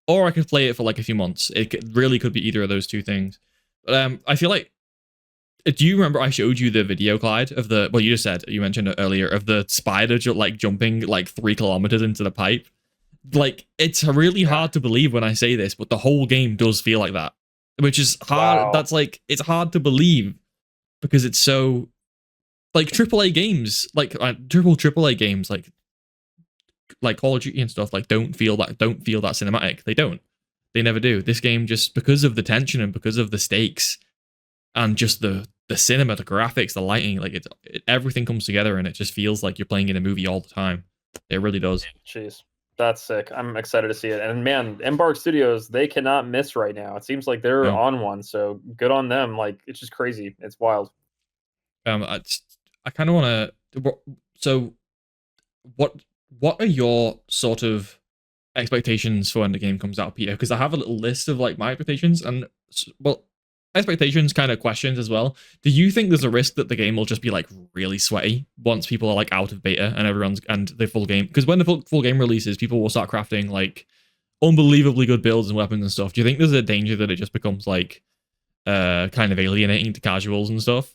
or I could play it for like a few months. Really could be either of those two things. But I feel like, do you remember I showed you the video, Clyde, of the, well, you mentioned it earlier, of the spider jumping like 3 kilometers into the pipe? Like, it's really hard to believe when I say this, but the whole game does feel like that, which is hard. Wow. That's like, it's hard to believe because it's so, like, AAA games, like AAA games, like Call of Duty and stuff, like don't feel that cinematic. They never do. This game, just because of the tension and because of the stakes and just the cinema, the graphics, the lighting, like everything comes together and it just feels like you're playing in a movie all the time. It really does. Jeez, that's sick. I'm excited to see it. And man, Embark Studios, they cannot miss right now. It seems like they're on one, so good on them. Like, it's just crazy. It's wild. I kind of want to. So, what are your sort of expectations for when the game comes out, Peter? Because I have a little list of like my expectations and, well, expectations, kind of questions as well. Do you think there's a risk that the game will just be like really sweaty once people are like out of beta and the full game? Because when the full game releases, people will start crafting like unbelievably good builds and weapons and stuff. Do you think there's a danger that it just becomes like kind of alienating to casuals and stuff?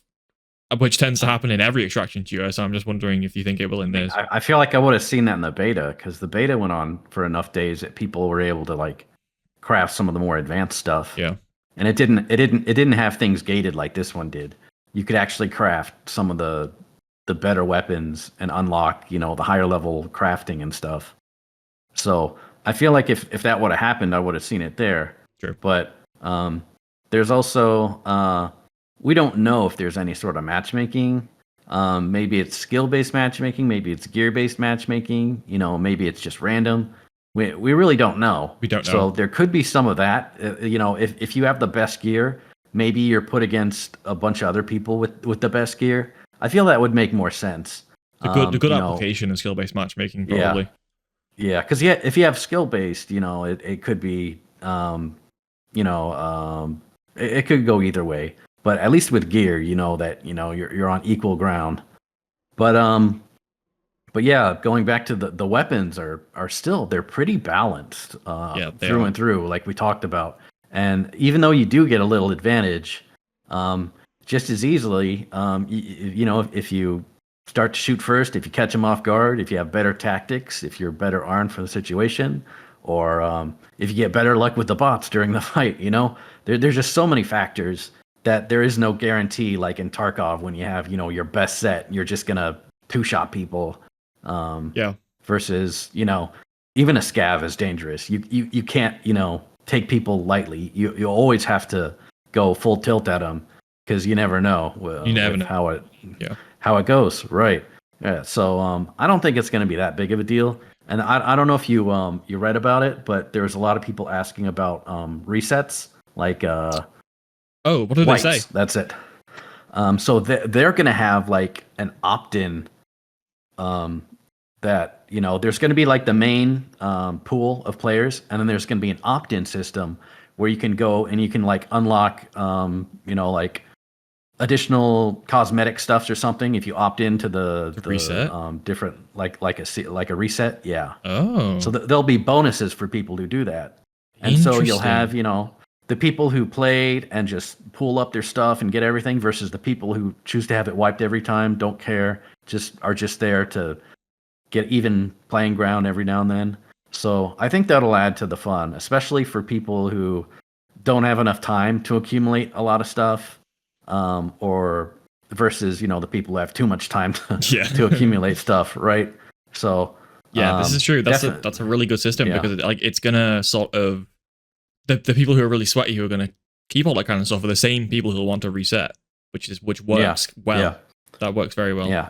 Which tends to happen in every extraction shooter, so I'm just wondering if you think it will in this. I feel like I would have seen that in the beta, because the beta went on for enough days that people were able to like craft some of the more advanced stuff. Yeah. And it didn't have things gated like this one did. You could actually craft some of the better weapons and unlock, the higher level crafting and stuff. So I feel like if that would have happened, I would have seen it there. Sure. But there's also we don't know if there's any sort of matchmaking. Maybe it's skill-based matchmaking. Maybe it's gear-based matchmaking. Maybe it's just random. We really don't know. We don't know. So there could be some of that. If you have the best gear, maybe you're put against a bunch of other people with the best gear. I feel that would make more sense. The good application of skill-based matchmaking, probably. Yeah, because if you have skill-based, it could be, it could go either way. But at least with gear, that you're on equal ground. But yeah, going back to the weapons are still, they're pretty balanced through and through, like we talked about. And even though you do get a little advantage, just as easily, if you start to shoot first, if you catch them off guard, if you have better tactics, if you're better armed for the situation, or if you get better luck with the bots during the fight, there's just so many factors that there is no guarantee, like in Tarkov, when you have, your best set, you're just going to two-shot people. Versus, even a scav is dangerous. You can't, take people lightly. You always have to go full tilt at them, because you never know. You never know how it goes. Right. Yeah. So I don't think it's going to be that big of a deal. And I don't know if you read about it, but there was a lot of people asking about resets, like what did they say? That's it. So they're going to have like an opt-in that, there's going to be like the main pool of players, and then there's going to be an opt-in system where you can go and you can like unlock, like additional cosmetic stuffs or something if you opt into the reset, different like a reset. Yeah. Oh. So there'll be bonuses for people who do that, and so you'll have the people who played and just pull up their stuff and get everything, versus the people who choose to have it wiped every time, don't care, are just there to get even playing ground every now and then. So I think that'll add to the fun, especially for people who don't have enough time to accumulate a lot of stuff, or versus the people who have too much time to accumulate stuff, right? So this is true. That's a really good system, because it's gonna sort of the people who are really sweaty, who are going to keep all that kind of stuff, are the same people who want to reset, which works well. Yeah. That works very well. Yeah.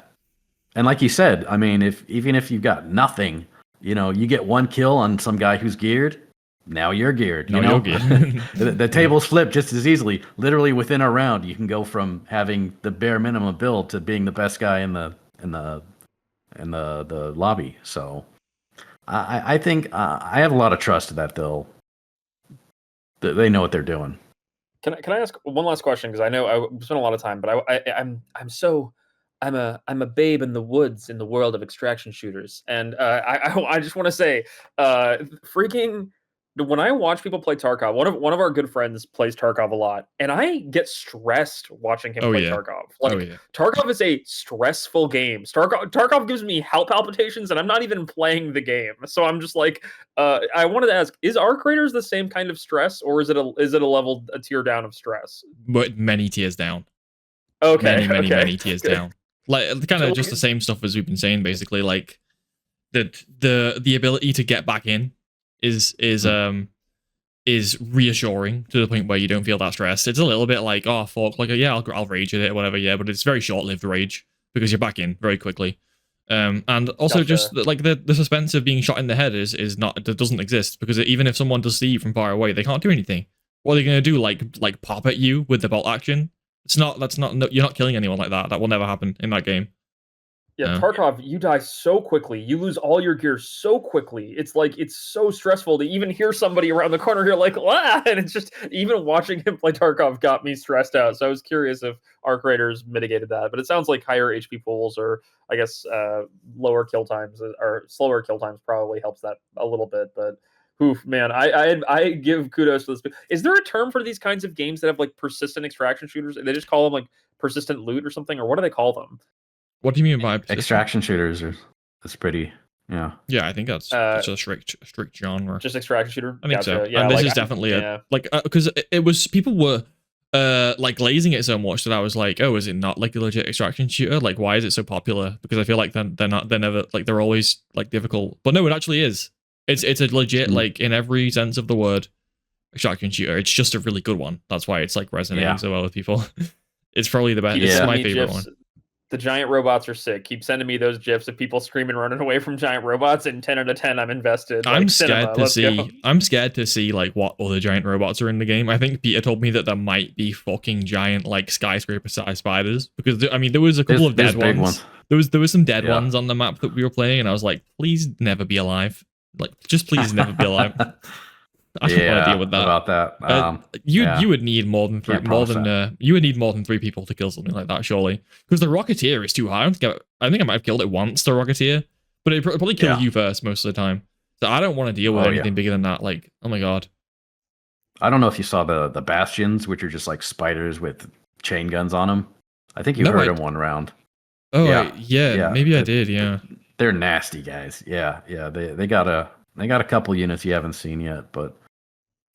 And like you said, I mean, even if you've got nothing, you get one kill on some guy who's geared. Now you're geared. Now you're geared. The tables flip just as easily. Literally within a round, you can go from having the bare minimum build to being the best guy in the lobby. So I think I have a lot of trust that they know what they're doing. Can I ask one last question? Because I know I spent a lot of time, but I'm a babe in the woods in the world of extraction shooters, and I just want to say, freaking. When I watch people play Tarkov, one of our good friends plays Tarkov a lot, and I get stressed watching him play Tarkov. Tarkov is a stressful game. Tarkov gives me heart palpitations, and I'm not even playing the game. So I'm just like, I wanted to ask: is Arc Raiders the same kind of stress, or is it a tier down of stress? But many tiers down. Okay, many tiers down. Like kind of just the same stuff as we've been saying, basically. Like the ability to get back in is reassuring to the point where you don't feel that stressed. It's a little bit like, oh fuck, like yeah, I'll rage at it or whatever, yeah, but it's very short-lived rage because you're back in very quickly. And also just like the suspense of being shot in the head is not, that doesn't exist, because even if someone does see you from far away, they can't do anything. What are they gonna do? Like pop at you with the bolt action? You're not killing anyone like that. That will never happen in that game. Yeah, Tarkov, you die so quickly. You lose all your gear so quickly. It's like, it's so stressful to even hear somebody around the corner here like, ah! And it's just, even watching him play Tarkov got me stressed out. So I was curious if Arc Raiders mitigated that. But it sounds like higher HP pools, or I guess lower kill times, or slower kill times probably helps that a little bit. But oof, man, I give kudos to this. Is there a term for these kinds of games that have like persistent extraction shooters? They just call them like persistent loot or something? Or what do they call them? What do you mean by extraction shooters? That's pretty, yeah. Yeah, I think that's a strict genre. Just extraction shooter. I think so. Yeah, and this is definitely because it was, people were like glazing it so much that I was like, oh, is it not like a legit extraction shooter? Like, why is it so popular? Because I feel like they're always like difficult. But no, it actually is. It's a legit, like in every sense of the word, extraction shooter. It's just a really good one. That's why it's like resonating so well with people. It's probably the best. Yeah. It's my favorite one. The giant robots are sick. Keep sending me those gifs of people screaming, running away from giant robots, and 10 out of 10, I'm invested. I'm scared to see like what other giant robots are in the game. I think Peter told me that there might be fucking giant like skyscraper-sized spiders, because I mean there was a couple of dead ones. There was some dead ones on the map that we were playing, and I was like, please never be alive. Like, just please never be alive. I don't want to deal with that. About that, you would need more than three. You would need more than 3 people to kill something like that, surely, because the Rocketeer is too high. I think I might have killed it once, the Rocketeer, but it probably killed you first most of the time. So I don't want to deal with anything bigger than that. Like, oh my god. I don't know if you saw the bastions, which are just like spiders with chain guns on them. I think you heard them one round. Oh yeah, maybe I did. Yeah, they're nasty guys. Yeah. They got a couple units you haven't seen yet, but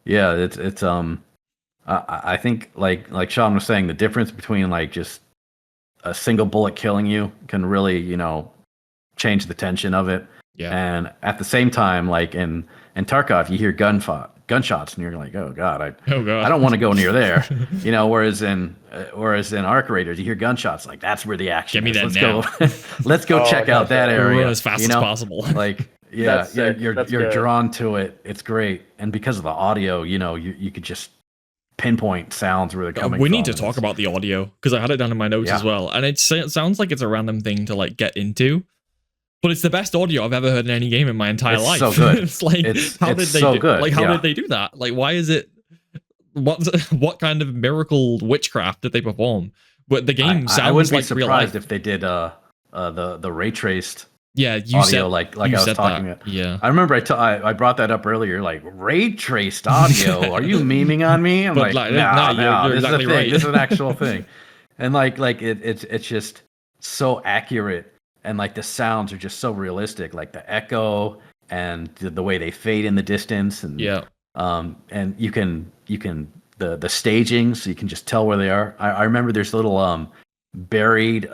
yeah, it's I think like Sean was saying, the difference between like just a single bullet killing you can really, change the tension of it. Yeah. And at the same time, like in Tarkov, you hear gunshots, and you're like, oh god, I don't want to go near there. Whereas in Arc Raiders, you hear gunshots, like that's where the action is. Let's go. Let's go check out that area. Run as fast as possible. Like, yeah, you're drawn to it. It's great, and because of the audio, you could just pinpoint sounds where they're coming from. We need to talk about the audio, because I had it down in my notes as well, and it sounds like it's a random thing to like get into, but it's the best audio I've ever heard in any game in my entire life. So good. It's like, how did they do that? Like, why is it? What kind of miracle witchcraft did they perform? But the game sounds like real life. I wouldn't be surprised if they did the ray traced. Yeah, you audio, said like I was talking about. Yeah, I remember I brought that up earlier. Like, ray traced audio? Are you memeing on me? I'm no, you're this exactly is a thing. right. This is an actual thing. And like it's just so accurate, and like the sounds are just so realistic. Like the echo and the way they fade in the distance, and and you can the staging, so you can just tell where they are. I remember there's little buried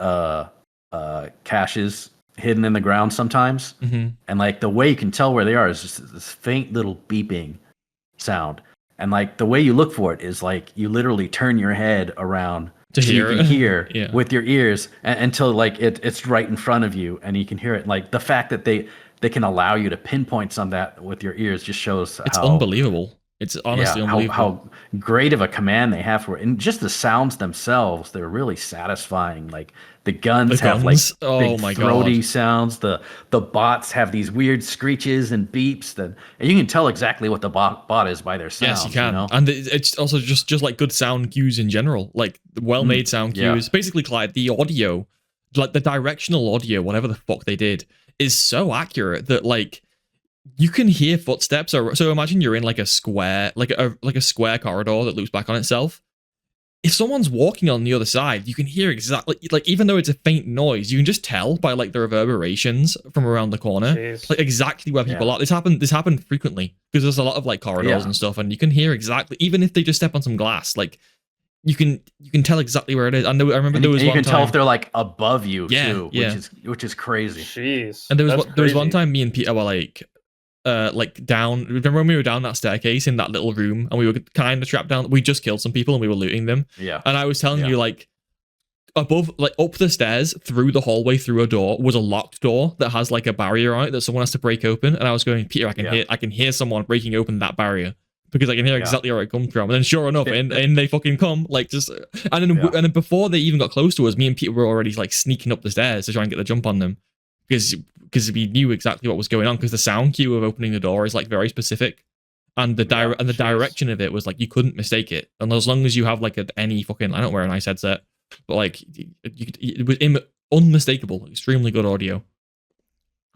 caches hidden in the ground sometimes, and like the way you can tell where they are is just this faint little beeping sound, and like the way you look for it is like you literally turn your head around to hear you can hear with your ears until like it's right in front of you, and you can hear it. Like the fact that they can allow you to pinpoint some of that with your ears just shows It's how unbelievable. It's honestly unbelievable. how great of a command they have for it. And just the sounds themselves, they're really satisfying. Like the guns have like oh big my throaty God. sounds. The bots have these weird screeches and beeps and you can tell exactly what the bot is by their sounds. Yes, you can. You know? And it's also just like good sound cues in general. Like well-made sound cues. Basically, Clyde, the audio, like the directional audio, whatever the fuck they did, is so accurate that like you can hear footsteps. Or so imagine you're in like a square, like a square corridor that loops back on itself. If someone's walking on the other side, you can hear exactly, like, even though it's a faint noise, you can just tell by like the reverberations from around the corner, like exactly where people are. This happened frequently because there's a lot of like corridors and stuff, and you can hear exactly, even if they just step on some glass, like you can tell exactly where it is. I remember there was and you one can time, tell if they're like above you too, yeah. which is crazy. Jeez. And there was one time me and Peter were like down. Remember when we were down that staircase in that little room and we were kind of trapped down? We just killed some people and we were looting them. Yeah. And I was telling you, like, above, like up the stairs through the hallway through a door was a locked door that has like a barrier on it that someone has to break open. And I was going, Peter, I can hear someone breaking open that barrier because I can hear exactly where it comes from. And then sure enough, and they fucking come, like, just and then before they even got close to us, me and Peter were already like sneaking up the stairs to try and get the jump on them because we knew exactly what was going on, because the sound cue of opening the door is like very specific, and the direction of it was like you couldn't mistake it. And as long as you have like any fucking, I don't wear a nice headset, but like it was unmistakable, extremely good audio.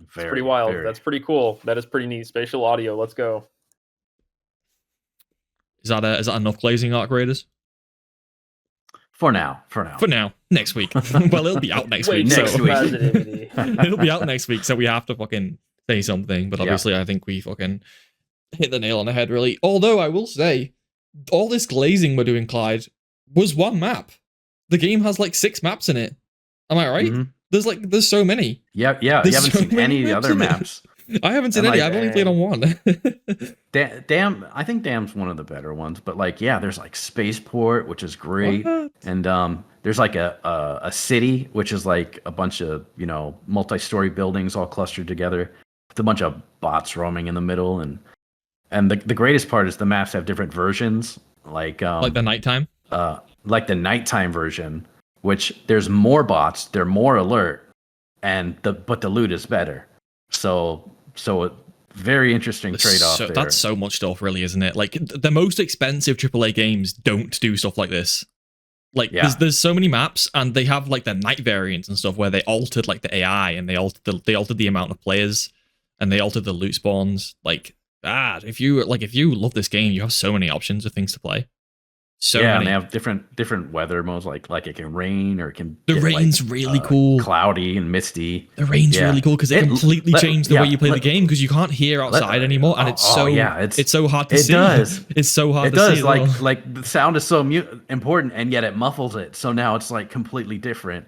It's pretty wild. That's pretty cool. That is pretty neat. Spatial audio. Let's go. Is that enough glazing arc raiders? For now. Next week. Well, it'll be out next week. It'll be out next week, so we have to fucking say something. But obviously, I think we fucking hit the nail on the head, really. Although I will say, all this glazing we're doing, Clyde, was one map. The game has like 6 maps in it. Am I right? Mm-hmm. There's so many. Yeah. You haven't seen any of the other maps. I haven't seen any. I've only played on one. Damn, I think Damn's one of the better ones. But like, yeah, there's like Spaceport, which is great, and there's like a city, which is like a bunch of multi-story buildings all clustered together with a bunch of bots roaming in the middle, and the greatest part is the maps have different versions, like the nighttime, like the nighttime version, which there's more bots, they're more alert, but the loot is better. So very interesting trade-off there. That's so much stuff, really, isn't it? Like the most expensive AAA games don't do stuff like this. Like there's so many maps, and they have like the night variants and stuff where they altered like the AI, and they altered the amount of players, and they altered the loot spawns. Like if you love this game, you have so many options of things to play. So many. And they have different weather modes, like it can rain, or it can the rain's really cool, cloudy and misty. The rain's really cool because it completely changed the way you play the game, because you can't hear outside anymore, and it's so hard to see. It does. It's so hard to see. It does. Like the sound is so important, and yet it muffles it. So now it's like completely different.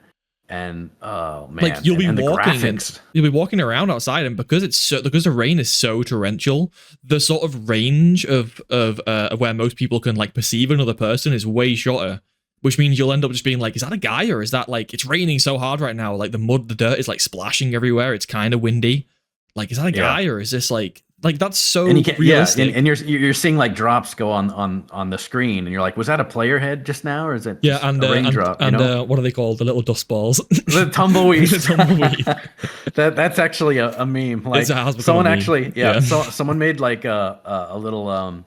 And oh man, like you'll be walking around outside, and because the rain is so torrential, the sort of range of where most people can like perceive another person is way shorter, which means you'll end up just being like, is that a guy, or is that like, it's raining so hard right now, like the dirt is like splashing everywhere, it's kind of windy, like, is that a guy, or is this like that's so realistic. And you're seeing like drops go on the screen, and you're like, was that a player head just now, or is it a raindrop? And what are they called? The little dust balls. The tumbleweed. The tumbleweed. That's actually a meme. Like someone actually, so someone made like a little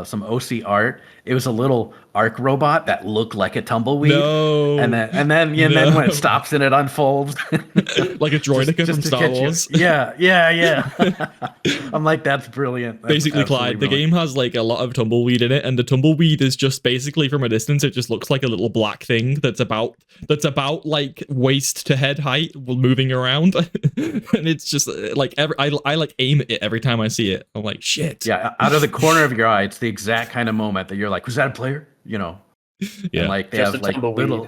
some OC art. It was a little arc robot that looked like a tumbleweed. No. And then when it stops and it unfolds, like a droideka from Star Wars. Yeah. I'm like, that's brilliant. That's basically, Clyde, the game has like a lot of tumbleweed in it, and the tumbleweed is just basically, from a distance, it just looks like a little black thing that's about like waist to head height moving around. And it's just like I like aim at it every time I see it. I'm like, shit. Yeah, out of the corner of your eye, it's the exact kind of moment that you're like, was that a player? And like they have like little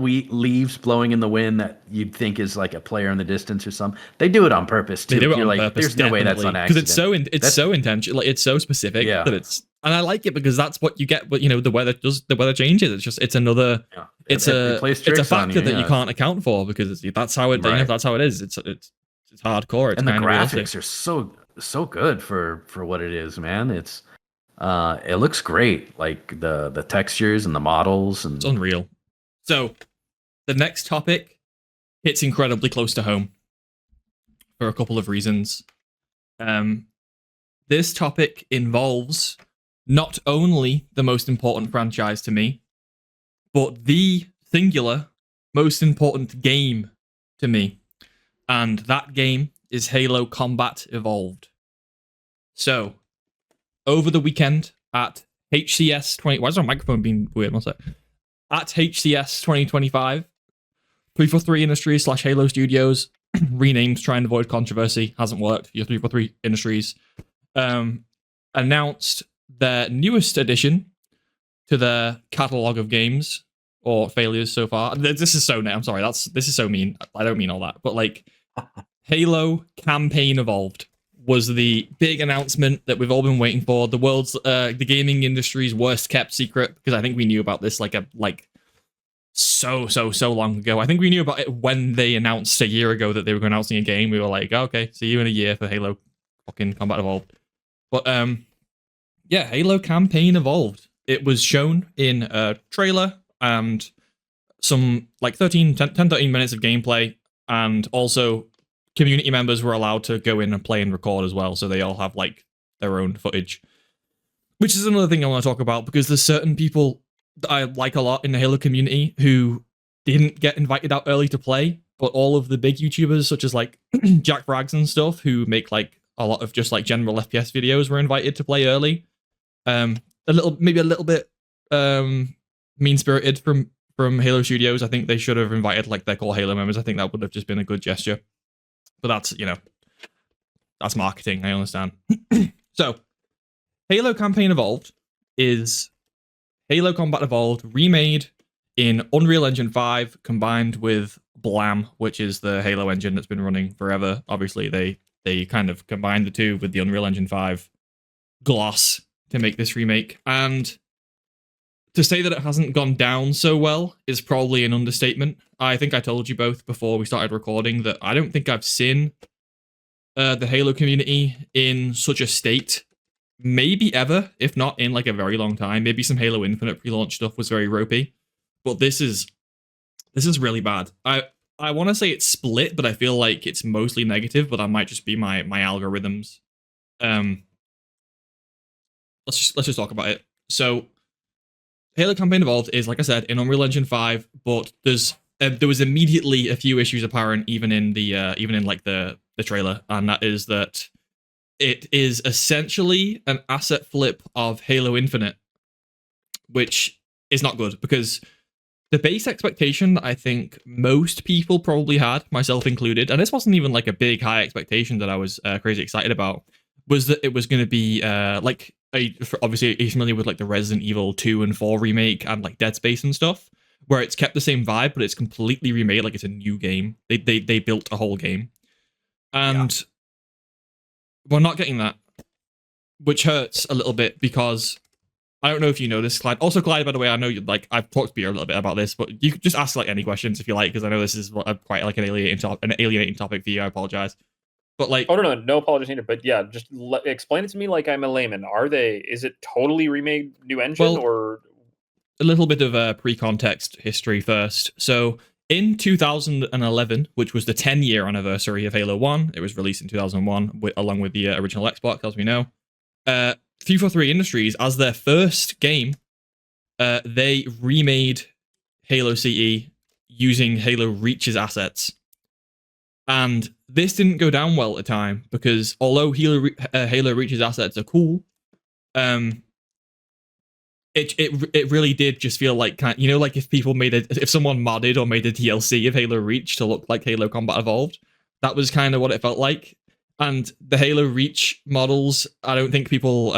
leaves blowing in the wind that you'd think is like a player in the distance or something. They do it on purpose too. They do it on like, purpose. There's no way that's on accident, because it's so intentional. Like, it's so specific that it's, and I like it because that's what you get. But the weather changes. It's another. It's a factor that you can't account for, because that's how it. That's how it is. It's It's hardcore. It's And the kind of realistic. graphics are so good for what it is, man. It looks great. Like the textures and the models and It's unreal. So the next topic hits incredibly close to home for a couple of reasons. This topic involves not only the most important franchise to me, but the singular most important game to me. And that game is Halo Combat Evolved. So, over the weekend at HCS 20... Why is my microphone being weird? What's that? At HCS 2025, 343 Industries / Halo Studios, renamed to try and avoid controversy, hasn't worked. Your 343 Industries announced their newest addition to their catalog of games or failures so far. This is so... I'm sorry, this is so mean. I don't mean all that. But like, Halo Campaign Evolved was the big announcement that we've all been waiting for. The world's, the gaming industry's worst kept secret, because I think we knew about this so long ago. I think we knew about it when they announced a year ago that they were announcing a game. We were like, oh, okay, see you in a year for Halo fucking Combat Evolved. But yeah, Halo Campaign Evolved. It was shown in a trailer and some like 10-13 minutes of gameplay, and also community members were allowed to go in and play and record as well, so they all have like their own footage. Which is another thing I want to talk about, because there's certain people that I like a lot in the Halo community who didn't get invited out early to play, but all of the big YouTubers, such as like Jack Frags and stuff, who make like a lot of just like general FPS videos, were invited to play early. Maybe a little bit mean-spirited from Halo Studios. I think they should have invited like their core Halo members. I think that would have just been a good gesture. But that's, that's marketing, I understand. So, Halo Campaign Evolved is Halo Combat Evolved remade in Unreal Engine 5 combined with Blam, which is the Halo engine that's been running forever. Obviously, they kind of combined the two with the Unreal Engine 5 gloss to make this remake. And to say that it hasn't gone down so well is probably an understatement. I think I told you both before we started recording that I don't think I've seen the Halo community in such a state, maybe ever, if not in like a very long time. Maybe some Halo Infinite pre-launch stuff was very ropey, but this is really bad. I want to say it's split, but I feel like it's mostly negative, but that might just be my algorithms. Let's just talk about it. So, Halo Campaign Evolved is, like I said, in Unreal Engine 5, but there was immediately a few issues apparent even in the trailer, and that is that it is essentially an asset flip of Halo Infinite, which is not good, because the base expectation that I think most people probably had, myself included, and this wasn't even like a big high expectation that I was crazy excited about, was that it was going to be obviously you're familiar with like the Resident Evil 2 and 4 remake and like Dead Space and stuff, where it's kept the same vibe, but it's completely remade, like it's a new game. They built a whole game. And we're not getting that, which hurts a little bit, because I don't know if you know this, Clyde. Also, Clyde, by the way, I know you like I've talked to you a little bit about this, but you could just ask like any questions if you like, because I know this is quite like an alienating topic for you. I apologize, but like, oh no apologies needed. But yeah, just explain it to me like I'm a layman. Is it totally remade new engine, or a little bit of pre-context history first? So in 2011, which was the 10-year anniversary of Halo 1, it was released in 2001 along with the original Xbox, as we know. 343 Industries, as their first game, they remade Halo CE using Halo Reach's assets. And this didn't go down well at the time, because although Halo Reach's assets are cool, it really did just feel like, like if someone modded or made a DLC of Halo Reach to look like Halo Combat Evolved, that was kind of what it felt like. And the Halo Reach models, I don't think people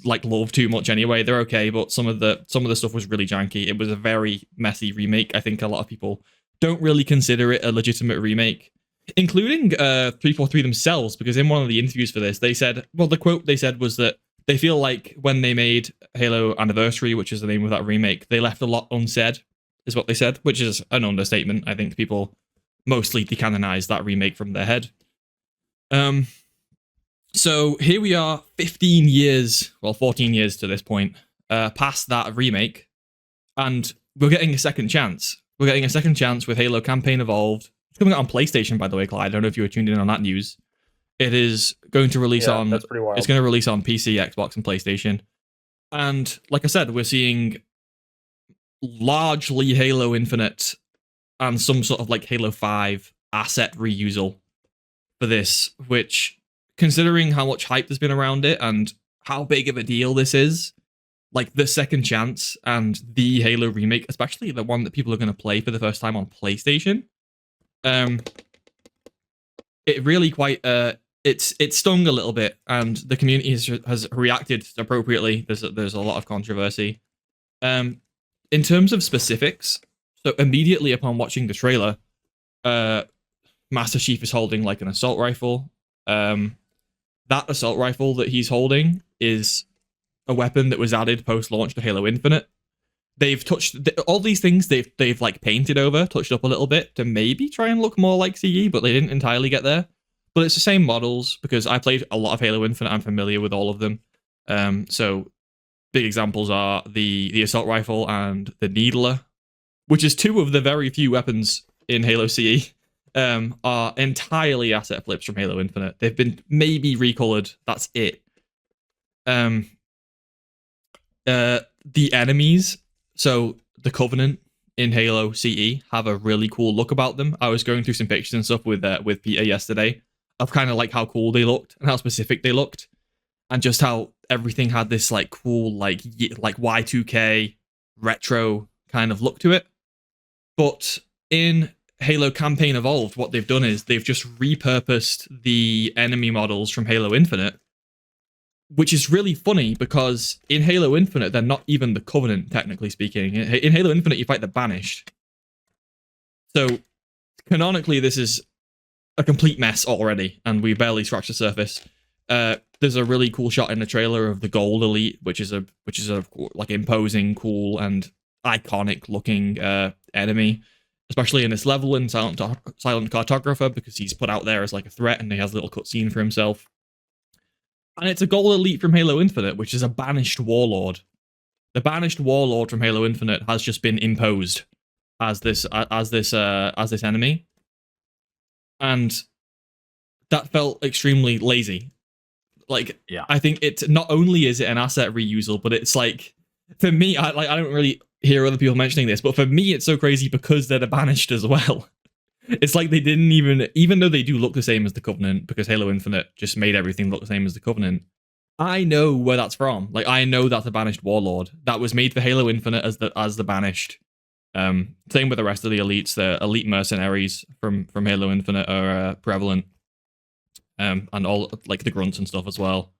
love too much anyway. They're okay, but some of the stuff was really janky. It was a very messy remake. I think a lot of people don't really consider it a legitimate remake, including 343 themselves, because in one of the interviews for this, they said, well, the quote they said was that they feel like when they made Halo Anniversary, which is the name of that remake, they left a lot unsaid, is what they said, which is an understatement. I think people mostly decanonized that remake from their head. So here we are, 15 years, well, 14 years to this point, past that remake, and we're getting a second chance. We're getting a second chance with Halo Campaign Evolved. It's coming out on PlayStation, by the way, Clyde. I don't know if you were tuned in on that news. It is going to release on. That's pretty wild. It's going to release on PC, Xbox, and PlayStation. And like I said, we're seeing largely Halo Infinite and some sort of like Halo 5 asset reusal for this, which, considering how much hype there's been around it and how big of a deal this is, like the second chance and the Halo remake, especially the one that people are going to play for the first time on PlayStation, it really quite it stung a little bit, and the community has reacted appropriately. There's a lot of controversy. In terms of specifics, so immediately upon watching the trailer, Master Chief is holding like an assault rifle. That assault rifle that he's holding is a weapon that was added post-launch to Halo Infinite. They've touched all these things. They've like painted over, touched up a little bit to maybe try and look more like CE, but they didn't entirely get there. But it's the same models because I played a lot of Halo Infinite. I'm familiar with all of them. So big examples are the assault rifle and the needler, which is two of the very few weapons in Halo CE, are entirely asset flips from Halo Infinite. They've been maybe recolored. That's it. The enemies, so the Covenant in Halo CE, have a really cool look about them. I was going through some pictures and stuff with Peter yesterday of kind of like how cool they looked and how specific they looked, and just how everything had this like cool like Y2K retro kind of look to it. But in Halo Campaign Evolved, what they've done is they've just repurposed the enemy models from Halo Infinite, which is really funny because in Halo Infinite, they're not even the Covenant, technically speaking. In Halo Infinite, you fight the Banished. So, canonically, this is a complete mess already, and we barely scratched the surface. There's a really cool shot in the trailer of the Gold Elite, which is a like imposing, cool, and iconic-looking enemy, especially in this level in Silent Cartographer, because he's put out there as like a threat, and he has a little cutscene for himself. And it's a Gold Elite from Halo Infinite, which is a banished warlord. The banished warlord from Halo Infinite has just been imposed as this enemy, and that felt extremely lazy. Like, yeah. I think it's not only is it an asset reusal, but it's like, for me, I don't really hear other people mentioning this, but for me, it's so crazy because they're the banished as well. It's like they didn't even though they do look the same as the Covenant, because Halo Infinite just made everything look the same as the Covenant. I know where that's from. Like, I know that's a banished warlord that was made for Halo Infinite as the banished. Same with the rest of the elites. The elite mercenaries from Halo Infinite are prevalent, and all like the grunts and stuff as well.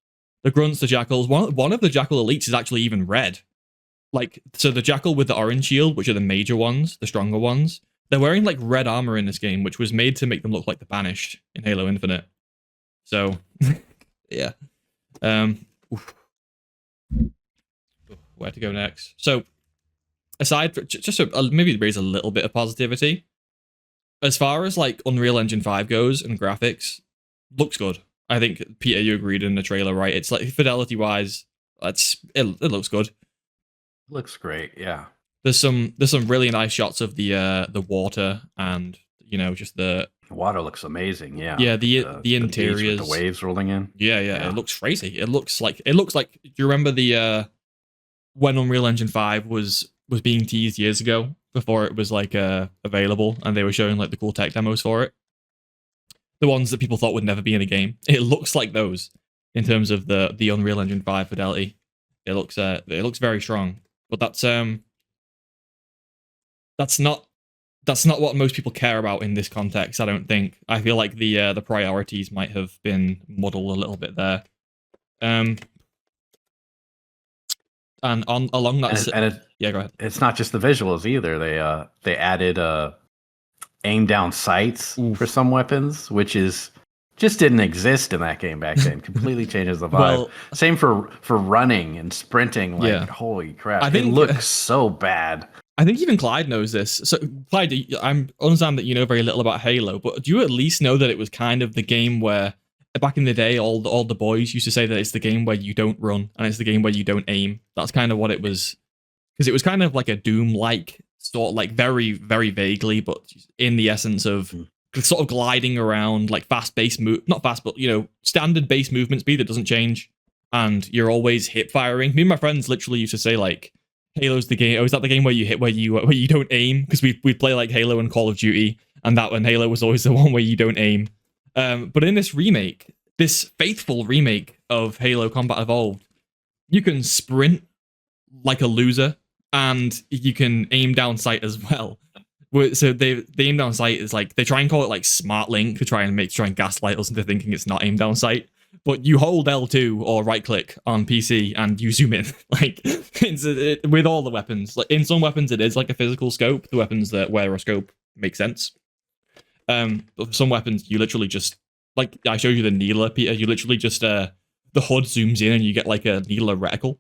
The grunts, the jackals. One of the jackal elites is actually even red. Like, so the jackal with the orange shield, which are the major ones, the stronger ones. They're wearing like red armor in this game, which was made to make them look like the banished in Halo Infinite. So, yeah. Where to go next? So, aside from just maybe raise a little bit of positivity, as far as like Unreal Engine 5 goes and graphics, looks good. I think Peter, you agreed in the trailer, right? It's like fidelity wise, it looks good. Looks great, yeah. There's some really nice shots of the water, and just the water looks amazing. Yeah, yeah. The interiors, with the waves rolling in. Yeah. It looks crazy. It looks like. Do you remember the when Unreal Engine 5 was being teased years ago before it was like available, and they were showing like the cool tech demos for it, the ones that people thought would never be in a game. It looks like those in terms of the Unreal Engine 5 fidelity. It looks very strong, but that's not what most people care about in this context, I don't think. I feel like the priorities might have been muddled a little bit there. And along that, yeah, go ahead. It's not just the visuals either. They added aim down sights for some weapons, which just didn't exist in that game back then. Completely changes the vibe. Well, same for running and sprinting. Like, yeah. Holy crap! It looks so bad. I think even Clyde knows this. So, Clyde, I understand that you know very little about Halo, but do you at least know that it was kind of the game where back in the day, all the boys used to say that it's the game where you don't run and it's the game where you don't aim. That's kind of what it was, because it was kind of like a Doom-like sort of like very, very vaguely, but in the essence of sort of gliding around, like fast-based not fast, but standard base movement speed that doesn't change, and you're always hip firing. Me and my friends literally used to say like, Halo's the game. Oh, is that the game where you hit where you don't aim? Because we play like Halo and Call of Duty, and that one Halo was always the one where you don't aim. But in this remake, this faithful remake of Halo Combat Evolved, you can sprint like a loser, and you can aim down sight as well. So the aim down sight is like, they try and call it like smart link to try and gaslight us into thinking it's not aim down sight. But you hold L2 or right click on PC and you zoom in. Like with all the weapons. Like in some weapons it is like a physical scope. The weapons that where a scope makes sense. But for some weapons you literally just, like I showed you the Needler, Peter. You literally just the HUD zooms in and you get like a Needler reticle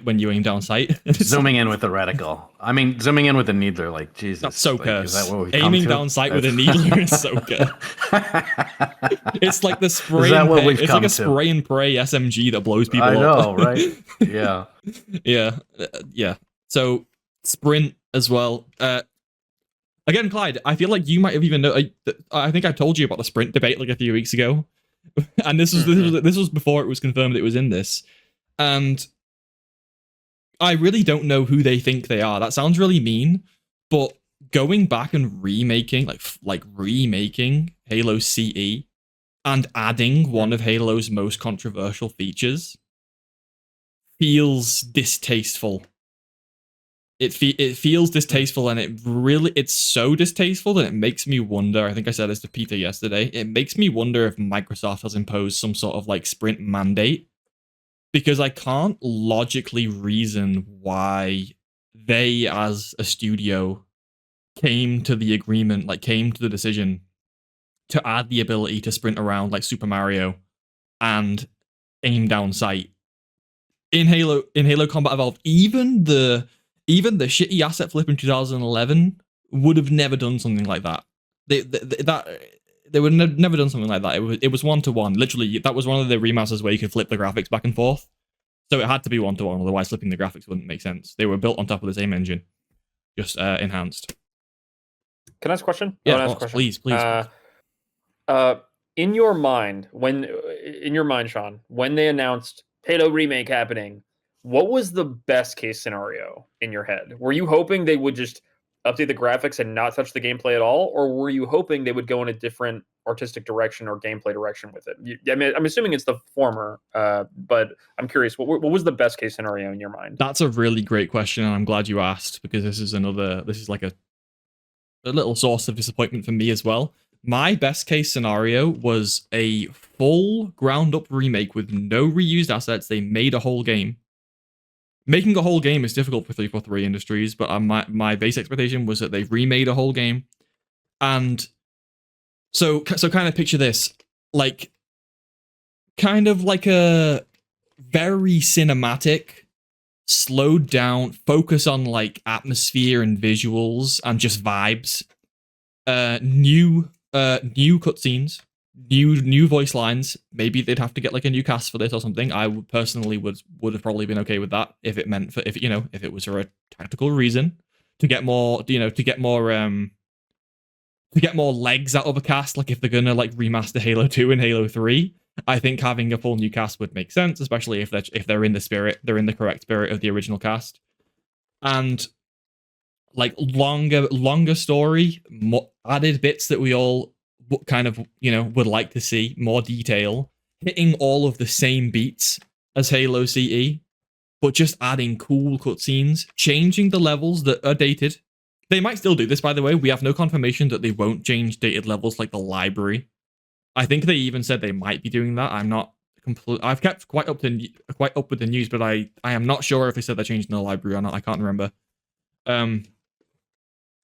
when you aim down sight. Zooming in with the reticle. I mean, zooming in with the Needler, like, Jesus. That's so like, cursed. Is that what we've Aiming come to? down sight with a Needler is so good. It's like the spray. Is that what we've it's come like a to? spray and pray SMG that blows people I up. know, right? Yeah. Yeah. So sprint as well. Again, Clyde, I feel like you might have even known. I think I told you about the sprint debate like a few weeks ago, and this was before it was confirmed it was in this, and I really don't know who they think they are. That sounds really mean, but going back and remaking remaking Halo CE and adding one of Halo's most controversial features feels distasteful. It feels distasteful, and it's so distasteful that it makes me wonder. I think I said this to Peter yesterday. It makes me wonder if Microsoft has imposed some sort of like sprint mandate, because I can't logically reason why they, as a studio, came to the decision to add the ability to sprint around like Super Mario and aim down sight in Halo Combat Evolved. Even the shitty asset flip in 2011 would have never done something like that. They would have never done something like that. It was 1-to-1. Literally, that was one of the remasters where you could flip the graphics back and forth. So it had to be 1-to-1, otherwise flipping the graphics wouldn't make sense. They were built on top of the same engine, just enhanced. Can I ask a question? Yeah, ask a question. Please. In your mind, Sean, when they announced Halo Remake happening, what was the best case scenario in your head? Were you hoping they would just update the graphics and not touch the gameplay at all, or were you hoping they would go in a different artistic direction or gameplay direction with it? I mean, I'm assuming it's the former, but I'm curious, what was the best case scenario in your mind? That's a really great question, and I'm glad you asked, because this is like a little source of disappointment for me as well. My best case scenario was a full ground up remake with no reused assets. They made a whole game. Making a whole game is difficult for 343 Industries, but my base expectation was that they've remade a whole game. And so kind of picture this, like, kind of like a very cinematic, slowed down, focus on like atmosphere and visuals and just vibes. New cutscenes, new voice lines. Maybe they'd have to get like a new cast for this or something. I would personally would have probably been okay with that if it was for a tactical reason to get more legs out of a cast. Like if they're gonna like remaster Halo 2 and Halo 3, I think having a full new cast would make sense, especially if they're in the correct spirit of the original cast. And like longer story, more added bits that we all kind of would like to see, more detail, hitting all of the same beats as Halo CE, but just adding cool cutscenes, changing the levels that are dated. They might still do this, by the way. We have no confirmation that they won't change dated levels like the library. I think they even said they might be doing that. I'm not I've kept quite up with the news, but I am not sure if they said they're changing the library or not. I can't remember.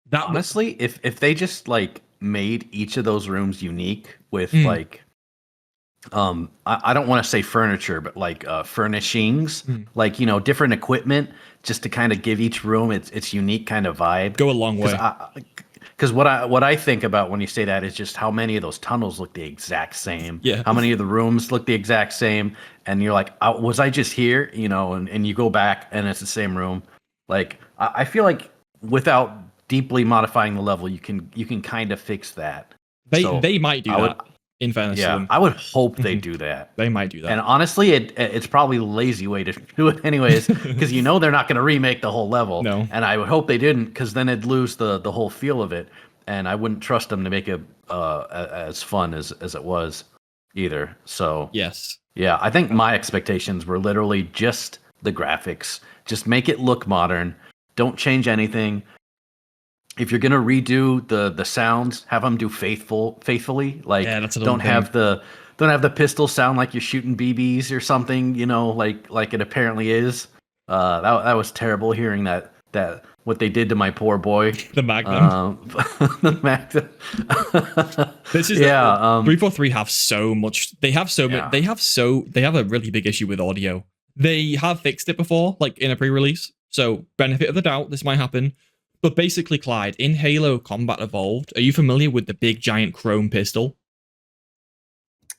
That honestly, if they just like made each of those rooms unique with like I don't want to say furniture, but like furnishings, like different equipment, just to kind of give each room its unique kind of vibe. Go a long way. because what I think about when you say that is just how many of those tunnels look the exact same. Yeah. How many of the rooms look the exact same, and you're like, was I just here? You know, and you go back and it's the same room. Like I feel like without deeply modifying the level, you can kind of fix that. They might do I would, that. In fairness to them, I would hope they do that. they might do that. And honestly, it's probably the lazy way to do it anyways, because you know they're not going to remake the whole level. No. And I would hope they didn't, because then it'd lose the whole feel of it. And I wouldn't trust them to make it as fun as it was either. So yes. Yeah, I think my expectations were literally just the graphics. Just make it look modern. Don't change anything. If you're gonna redo the sounds, have them do faithfully. Like, yeah, that's don't have the pistol sound like you're shooting BBs or something. You know, like it apparently is. That was terrible hearing that what they did to my poor boy. The Magnum. The Magnum. This is 343 have so much. They have so many. They have a really big issue with audio. They have fixed it before, like in a pre-release. So benefit of the doubt, this might happen. But basically, Clyde, in Halo Combat Evolved, are you familiar with the big giant chrome pistol?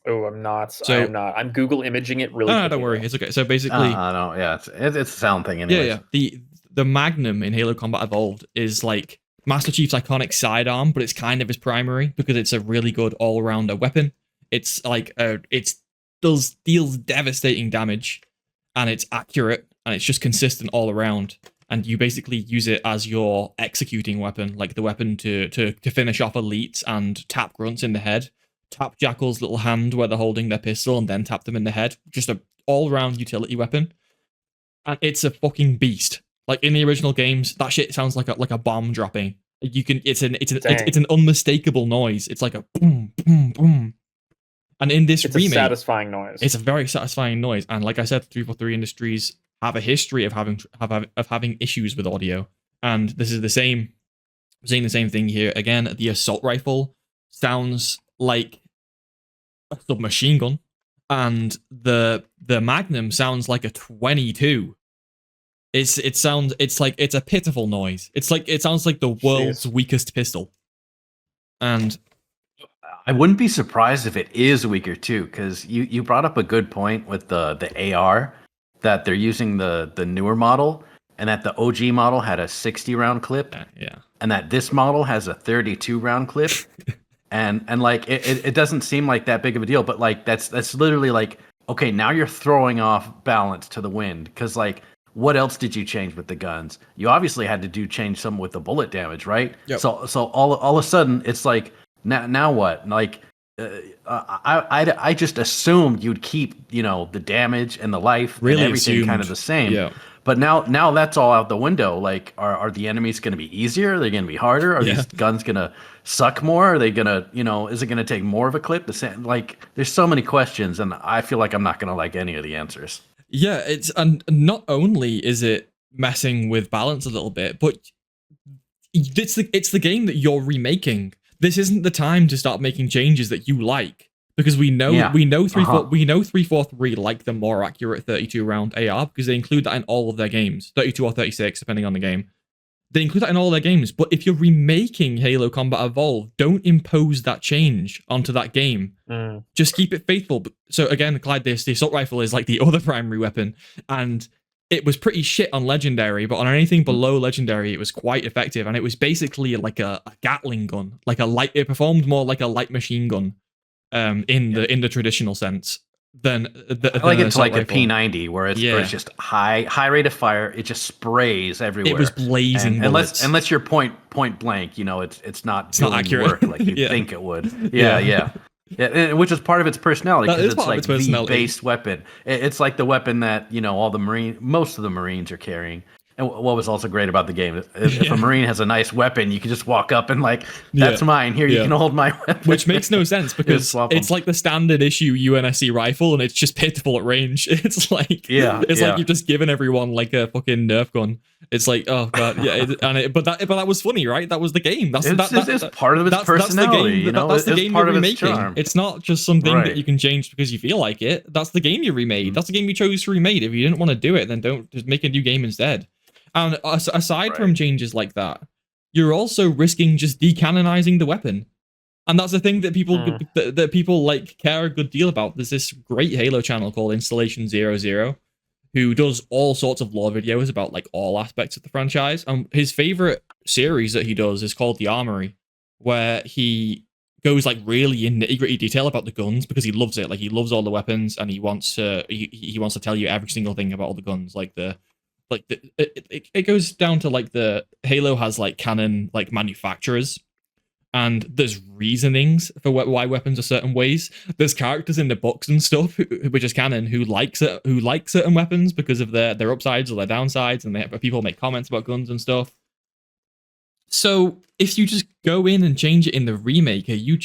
Oh, I'm not. I am not. I'm Google imaging it really. No, don't worry. It's okay. So basically, no, yeah, it's a sound thing. Anyways. Yeah. The Magnum in Halo Combat Evolved is like Master Chief's iconic sidearm, but it's kind of his primary because it's a really good all-rounder weapon. It's like deals devastating damage, and it's accurate, and it's just consistent all around. And you basically use it as your executing weapon, like the weapon to finish off elites and tap grunts in the head, tap Jackal's little hand where they're holding their pistol, and then tap them in the head. Just a all-round utility weapon, and it's a fucking beast. Like in the original games, that shit sounds like a bomb dropping. It's an unmistakable noise. It's like a boom, boom, boom. And in this remake, it's a satisfying noise. It's a very satisfying noise. And like I said, 343 Industries have a history of having issues with audio, and this is the same. I'm seeing the same thing here again. The assault rifle sounds like a submachine gun, and the Magnum sounds like a 22. It's a pitiful noise. It sounds like the world's weakest pistol. And I wouldn't be surprised if it is weaker too, because you brought up a good point with the AR, that they're using the newer model, and that the OG model had a 60 round clip. Yeah. And that this model has a 32 round clip. and like it doesn't seem like that big of a deal, but like that's literally like, okay, now you're throwing off balance to the wind, because like, what else did you change with the guns? You obviously had to change some with the bullet damage, right? Yep. So all of a sudden it's like, now what? Like, I just assumed you'd keep, the damage and the life really and everything assumed. Kind of the same. Yeah. But now that's all out the window. Like, are the enemies going to be easier? Are they going to be harder? Are these guns going to suck more? Are they going to, is it going to take more of a clip? Like, there's so many questions, and I feel like I'm not going to like any of the answers. Yeah, and not only is it messing with balance a little bit, but it's the game that you're remaking. This isn't the time to start making changes that you like, because we know 343 like the more accurate 32 round AR, because they include that in all of their games, 32 or 36 depending on the game. They include that in all their games. But if you're remaking Halo Combat Evolved, don't impose that change onto that game. Just keep it faithful. So again, Clyde, the assault rifle is like the other primary weapon, and it was pretty shit on Legendary, but on anything below Legendary, it was quite effective, and it was basically like a Gatling gun, like it performed more like a light machine gun, in the traditional sense. I like it to like a P90 where it's just high rate of fire. It just sprays everywhere. It was blazing bullets. Unless you're point blank, it's not accurate work like you think it would. Yeah. Which is part of its personality, because it's like the base weapon. It's like the weapon that most of the Marines are carrying. And what was also great about the game, if a Marine has a nice weapon, you can just walk up and like, that's mine. Here, you can hold my weapon. Which makes no sense, because it's like the standard issue UNSC rifle, and it's just pitiful at range. It's like like you've just given everyone like a fucking Nerf gun. It's like, oh god, but that was funny, right? That was the game. That's part of its personality. That's the game you're remaking. Charm. It's not just something that you can change because you feel like it. That's the game you remade. That's the game you chose to remake. If you didn't want to do it, then don't just make a new game instead. And aside from changes like that, you're also risking just decanonizing the weapon. And that's the thing that people like care a good deal about. There's this great Halo channel called Installation 00 who does all sorts of lore videos about like all aspects of the franchise. And his favorite series that he does is called The Armory, where he goes like really in nitty-gritty detail about the guns because he loves it. Like he loves all the weapons and he wants to tell you every single thing about all the guns. It goes down to like the Halo has like canon like manufacturers, and there's reasonings for why weapons are certain ways. There's characters in the books and stuff, which is canon, who like certain weapons because of their upsides or their downsides, and people make comments about guns and stuff. So if you just go in and change it in the remake, you're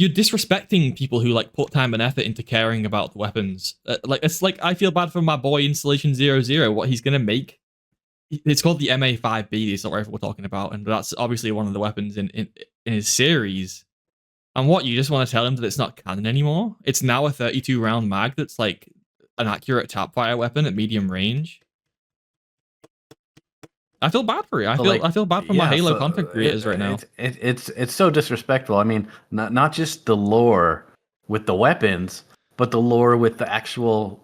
disrespecting people who like put time and effort into caring about the weapons. I feel bad for my boy Installation 00. What he's gonna make. It's called the MA5B. It's not what we're talking about, and that's obviously one of the weapons in his series. And what, you just want to tell him that it's not canon anymore? It's now a 32 round mag that's like an accurate tap fire weapon at medium range. I feel bad for it. I feel bad for my Halo content creators right now. It's so disrespectful. I mean, not just the lore with the weapons, but the lore with the actual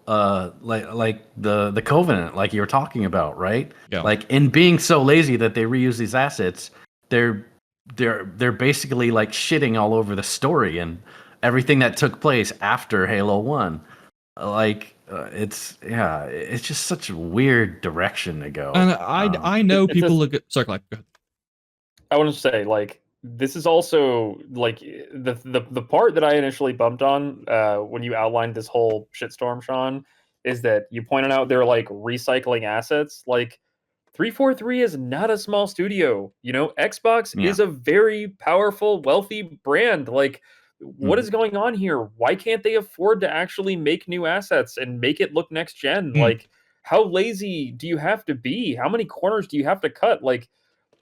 like the Covenant, like you were talking about, right? Yeah. Like in being so lazy that they reuse these assets, they're basically like shitting all over the story and everything that took place after Halo 1. It's just such a weird direction to go. And I know people are good. Sorry, Clyde, go ahead. I want to say, like, this is also like the part that I initially bumped on when you outlined this whole shitstorm, Sean, is that you pointed out they're like recycling assets. Like 343 is not a small studio. You know, Xbox is a very powerful, wealthy brand. Like, what is going on here? Why can't they afford to actually make new assets and make it look next gen? Like, how lazy do you have to be? How many corners do you have to cut? Like,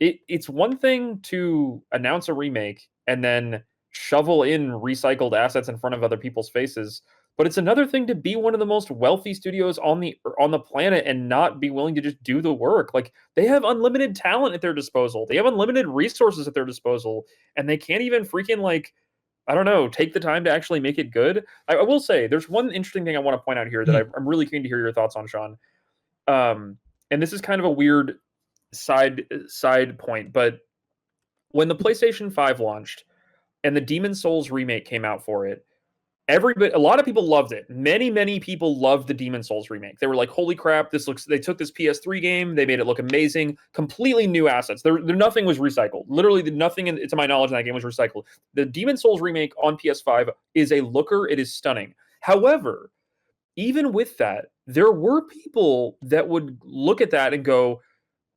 it's one thing to announce a remake and then shovel in recycled assets in front of other people's faces, but it's another thing to be one of the most wealthy studios on the planet and not be willing to just do the work. Like, they have unlimited talent at their disposal. They have unlimited resources at their disposal, and they can't even freaking, like, I don't know, take the time to actually make it good. I will say there's one interesting thing I want to point out here that I'm really keen to hear your thoughts on, Sean. And this is kind of a weird side point, but when the PlayStation 5 launched and the Demon Souls remake came out for it, a lot of people loved it. Many people loved the Demon Souls remake. They were like, holy crap, they took this PS3 game, they made it look amazing, completely new assets. There nothing was recycled. Literally nothing to my knowledge in that game was recycled. The Demon Souls remake on PS5 is a looker. It is stunning. However, even with that, there were people that would look at that and go,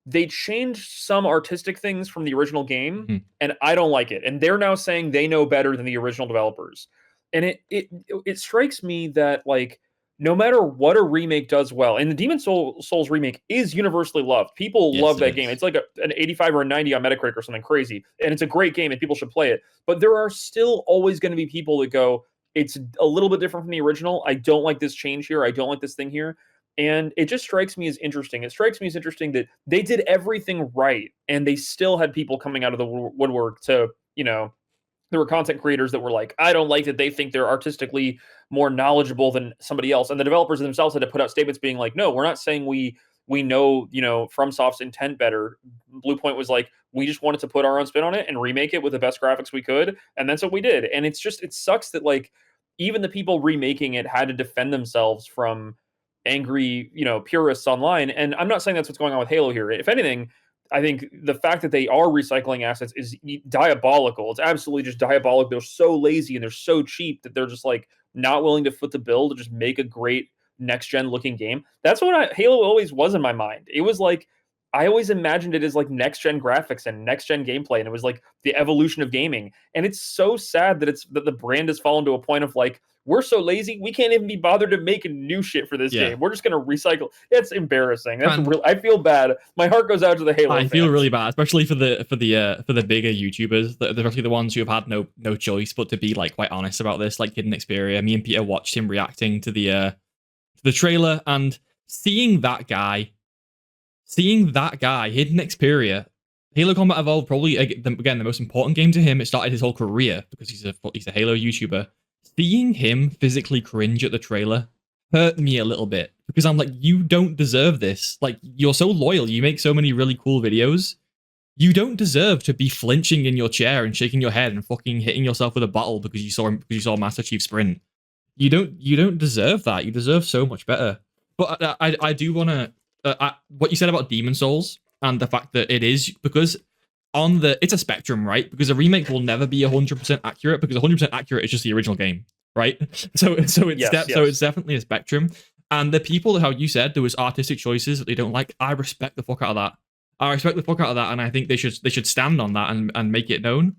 they changed some artistic things from the original game, and I don't like it. And they're now saying they know better than the original developers. And it strikes me that, like, no matter what a remake does well, and the Demon Souls remake is universally loved. People love that game. It's like an 85 or a 90 on Metacritic or something crazy. And it's a great game and people should play it. But there are still always going to be people that go, it's a little bit different from the original. I don't like this change here. I don't like this thing here. And it just strikes me as interesting. It strikes me as interesting that they did everything right, and they still had people coming out of the woodwork to, you know, there were content creators that were like, I don't like that they think they're artistically more knowledgeable than somebody else. And the developers themselves had to put out statements being like, no, we're not saying we know, you know, FromSoft's intent better. Bluepoint was like, we just wanted to put our own spin on it and remake it with the best graphics we could. And that's what we did. And it's just, it sucks that, like, even the people remaking it had to defend themselves from angry, you know, purists online. And I'm not saying that's what's going on with Halo here. If anything, I think the fact that they are recycling assets is diabolical. It's absolutely just diabolical. They're so lazy and they're so cheap that they're just like not willing to foot the bill to just make a great next gen looking game. That's what Halo always was in my mind. It was like, I always imagined it as like next gen graphics and next gen gameplay, and it was like the evolution of gaming. And it's so sad that the brand has fallen to a point of like, we're so lazy, we can't even be bothered to make new shit for this game. We're just gonna recycle. It's embarrassing. That's real. I feel bad. My heart goes out to the Halo. I feel really bad, especially for the bigger YouTubers, especially the ones who have had no choice but to be like quite honest about this. Like Hidden Xperia, me and Peter watched him reacting to the trailer, and seeing that guy seeing that guy, Hidden Xperia, Halo Combat Evolved, probably again the most important game to him. It started his whole career because he's a Halo YouTuber. Seeing him physically cringe at the trailer hurt me a little bit because I'm like, you don't deserve this. Like, you're so loyal, you make so many really cool videos. You don't deserve to be flinching in your chair and shaking your head and fucking hitting yourself with a bottle because you saw Master Chief sprint. You don't deserve that. You deserve so much better. But I do want to what you said about Demon Souls and the fact that it is because it's a spectrum, right? Because a remake will never be 100% accurate because 100% accurate is just the original game, right? So it's definitely a spectrum. And the people, how you said there was artistic choices that they don't like, I respect the fuck out of that. I respect the fuck out of that, and I think they should stand on that and make it known.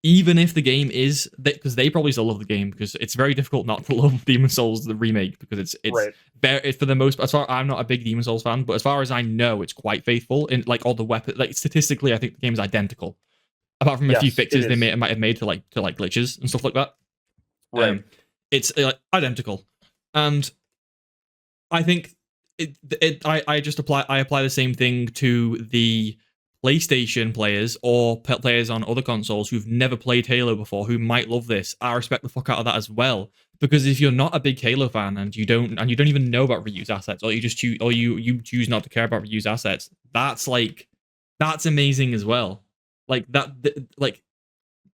Even if the game is, because they probably still love the game, because it's very difficult not to love Demon Souls the remake, because it's Right. very, for the most, as far, I'm not a big Demon Souls fan, but as far as I know, it's quite faithful in like all the weapons. Like statistically, I think the game is identical, apart from a few fixes they might have made to like glitches and stuff like that. Right. It's identical, and I think I apply the same thing to the PlayStation players or players on other consoles who've never played Halo before who might love this. I respect the fuck out of that as well, because if you're not a big Halo fan and you don't even know about reused assets, or you just choose you choose not to care about reused assets, that's amazing as well. Like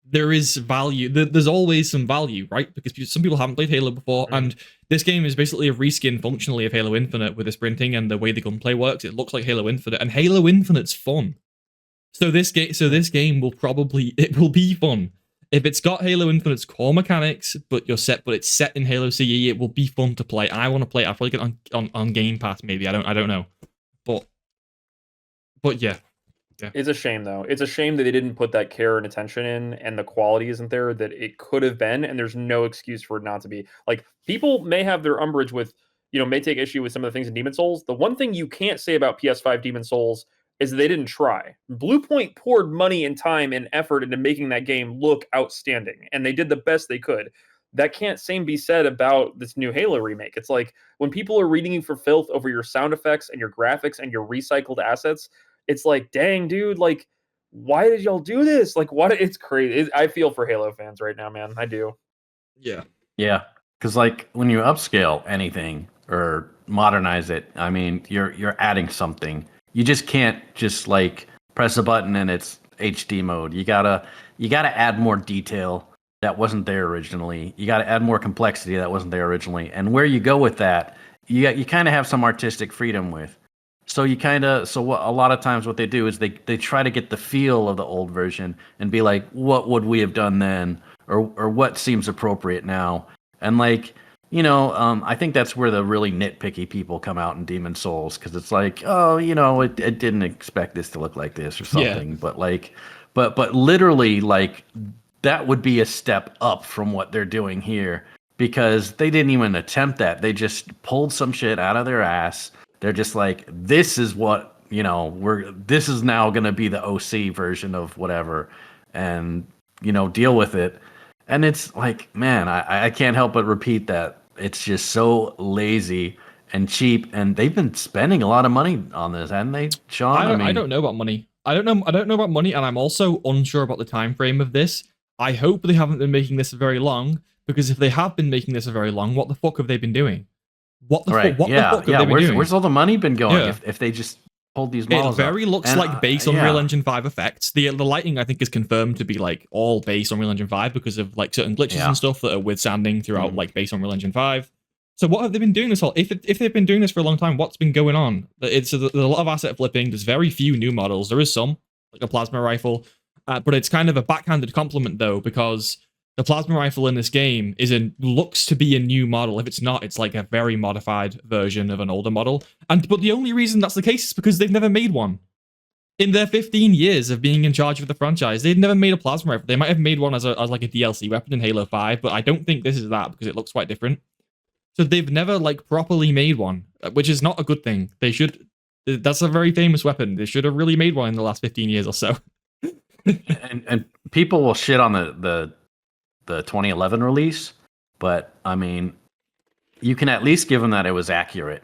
there is value. There's always some value, right? Because some people haven't played Halo before, and this game is basically a reskin functionally of Halo Infinite with the sprinting and the way the gunplay works. It looks like Halo Infinite, and Halo Infinite's fun. So this game will be fun. If it's got Halo Infinite's core mechanics, but it's set in Halo CE, it will be fun to play. I want to play it. I'll probably get on Game Pass maybe. I don't know. But yeah. Yeah. It's a shame though. It's a shame that they didn't put that care and attention in, and the quality isn't there that it could have been, and there's no excuse for it not to be. Like, people may have their umbrage with, may take issue with some of the things in Demon Souls. The one thing you can't say about PS5 Demon Souls is that they didn't try. Bluepoint poured money and time and effort into making that game look outstanding, and they did the best they could. That can't same be said about this new Halo remake. It's like when people are reading you for filth over your sound effects and your graphics and your recycled assets, it's like, dang, dude, like, why did y'all do this? Like, what? It's crazy. I feel for Halo fans right now, man. I do. Yeah. Yeah. Because, like, when you upscale anything or modernize it, I mean, you're adding something. You just can't just, like, press a button and it's HD mode. You gotta add more detail that wasn't there originally. You gotta add more complexity that wasn't there originally. And where you go with that, you kind of have some artistic freedom with. So what a lot of times what they do is they try to get the feel of the old version and be like, what would we have done then, or what seems appropriate now, and like, I think that's where the really nitpicky people come out in Demon Souls, because it's like, oh, it didn't expect this to look like this or something, yeah. But like, but literally, like, that would be a step up from what they're doing here, because they didn't even attempt that. They just pulled some shit out of their ass. They're just like, this is what, this is now going to be the OC version of whatever, and, deal with it. And it's like, man, I can't help but repeat that. It's just so lazy and cheap, and they've been spending a lot of money on this, haven't they, Sean? I don't know about money. I don't know about money, and I'm also unsure about the time frame of this. I hope they haven't been making this very long, because if they have been making this very long, what the fuck have they been doing? What the fuck have they been doing? Where's all the money been going? Yeah. If they just hold these models, it very looks like base Unreal Engine 5 effects. The lighting, I think, is confirmed to be like all base Unreal Engine 5 because of like certain glitches and stuff that are withstanding throughout like base Unreal Engine 5. So what have they been doing this whole? If they've been doing this for a long time, what's been going on? There's a lot of asset flipping. There's very few new models. There is some, like a plasma rifle, but it's kind of a backhanded compliment though, because the plasma rifle in this game looks to be a new model. If it's not, it's like a very modified version of an older model. But the only reason that's the case is because they've never made one. In their 15 years of being in charge of the franchise, they've never made a plasma rifle. They might have made one as like a DLC weapon in Halo 5, but I don't think this is that, because it looks quite different. So they've never like properly made one, which is not a good thing. They should. That's a very famous weapon. They should have really made one in the last 15 years or so. and people will shit on the 2011 release, but I mean, you can at least give them that it was accurate.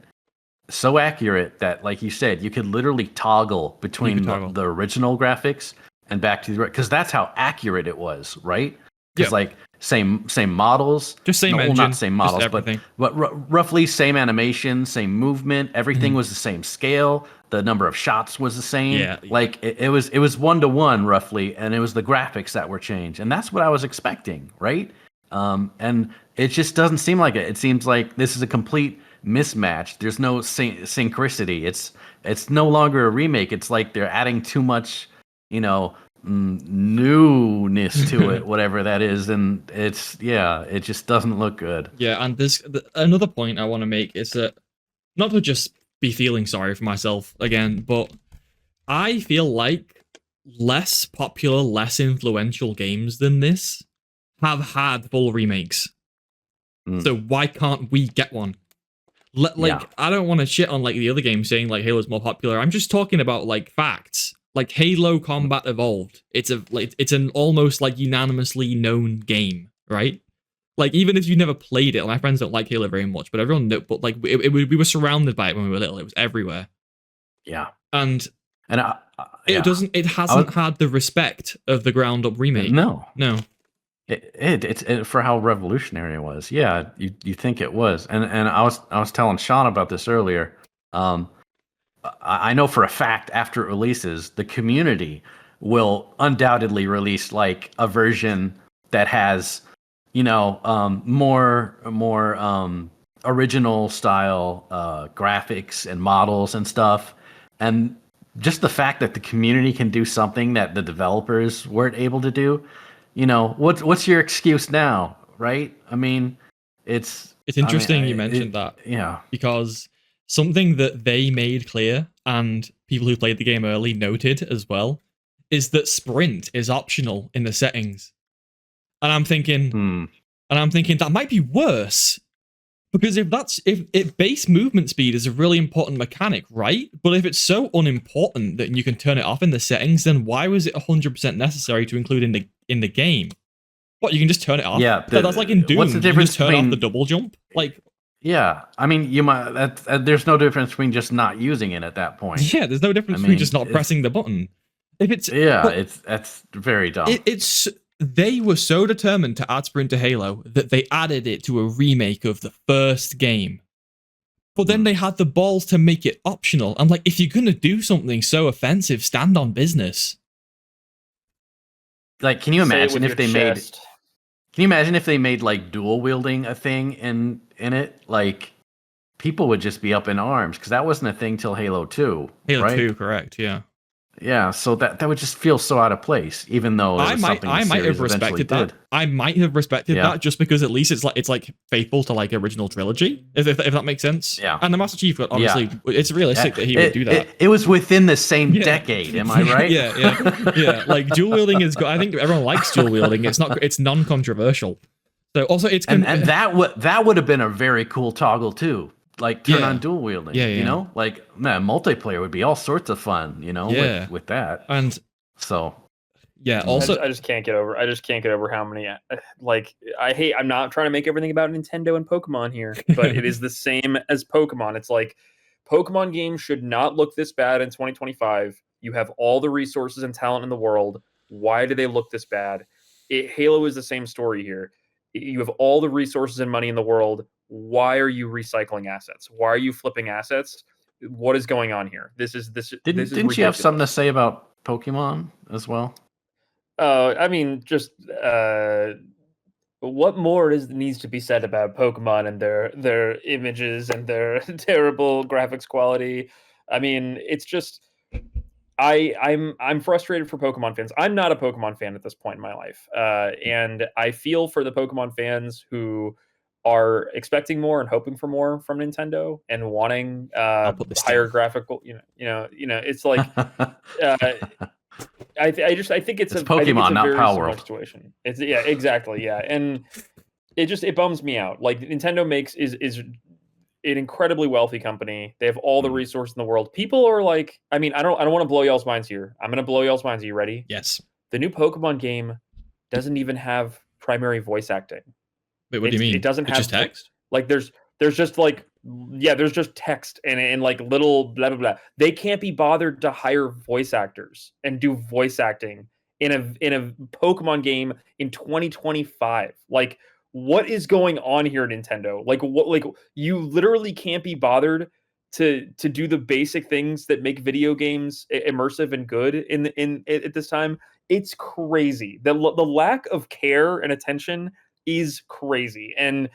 so accurate that, like you said, you could literally toggle between toggle. the original graphics and back to the, because that's how accurate it was, right? Because Yep. like same models, Just same well, engine, not same models, just everything. but roughly same animation, same movement. Everything was the same scale. The number of shots was the same. Yeah. Like it was 1-to-1 roughly, and it was the graphics that were changed, and that's what I was expecting, right? And it just doesn't seem like it. It seems like this is a complete mismatch. There's no synchronicity. It's no longer a remake. It's like they're adding too much, you know, newness to it, whatever that is, and it just doesn't look good. Yeah, and another point I want to make is that not to just be feeling sorry for myself again, but I feel like less popular, less influential games than this have had full remakes. So why can't we get one? I don't want to shit on like the other games saying like Halo's more popular. I'm just talking about like facts. Like Halo Combat Evolved, it's an almost like unanimously known game, right? Like even if you never played it, my friends don't like Halo very much, but everyone know. But like we were surrounded by it when we were little. It was everywhere. Yeah, and it doesn't. It hasn't had the respect of the ground up remake. No. It's for how revolutionary it was. Yeah, you think it was, and I was telling Sean about this earlier. I know for a fact after it releases, the community will undoubtedly release like a version that has, more original style graphics and models and stuff, and just the fact that the community can do something that the developers weren't able to do. What's your excuse now, right? I mean, it's interesting you mentioned that. Yeah. Because something that they made clear and people who played the game early noted as well is that sprint is optional in the settings. And I'm thinking that might be worse. Because if base movement speed is a really important mechanic, right? But if it's so unimportant that you can turn it off in the settings, then why was it 100% necessary to include in the game? What, you can just turn it off? Yeah, that's like in Doom. What's the difference you can just turn between off the double jump? Like, yeah, I mean, you might. There's no difference between just not using it at that point. Yeah, there's no difference between just not pressing the button. If it's that's very dumb. They were so determined to add sprint to Halo that they added it to a remake of the first game. But then they had the balls to make it optional. I'm like, if you're gonna do something so offensive, stand on business. Like, can you imagine if they made? Can you imagine if they made like dual wielding a thing in it? Like, people would just be up in arms because that wasn't a thing till Halo 2. Halo 2, correct? Yeah. Yeah, so that would just feel so out of place, even though I might have respected that. I might have respected that just because at least it's like faithful to like original trilogy, if that makes sense. Yeah. And the Master Chief, obviously, it's realistic that he would do that. It was within the same decade, am I right? Yeah. Like dual wielding is. I think everyone likes dual wielding. It's non-controversial. So also it's and that would have been a very cool toggle too. Like turn on dual wielding, you know, like man, multiplayer would be all sorts of fun, with that. And so, yeah. Also, I just can't get over. How many I'm not trying to make everything about Nintendo and Pokemon here, but it is the same as Pokemon. It's like Pokemon games should not look this bad in 2025. You have all the resources and talent in the world. Why do they look this bad? Halo is the same story here. You have all the resources and money in the world. Why are you recycling assets? Why are you flipping assets? What is going on here? Didn't you have something to say about Pokemon as well? I mean, just what more needs to be said about Pokemon and their images and their terrible graphics quality? I mean, it's just I'm frustrated for Pokemon fans. I'm not a Pokemon fan at this point in my life, and I feel for the Pokemon fans who are expecting more and hoping for more from Nintendo and wanting higher graphical. It's like I think it's Pokemon, not Power World situation. It's exactly, and it bums me out. Like Nintendo is an incredibly wealthy company. They have all the resources in the world. People are like, I mean, I don't want to blow y'all's minds here. I'm gonna blow y'all's minds. Are you ready? Yes. The new Pokemon game doesn't even have primary voice acting. Wait, what do you mean? It doesn't have just text. Like there's just like Yeah, there's just text and like little blah blah blah. They can't be bothered to hire voice actors and do voice acting in a Pokemon game in 2025. Like, what is going on here, Nintendo? Like, what? Like, you literally can't be bothered to do the basic things that make video games immersive and good in at this time. It's crazy. The lack of care and attention is crazy. And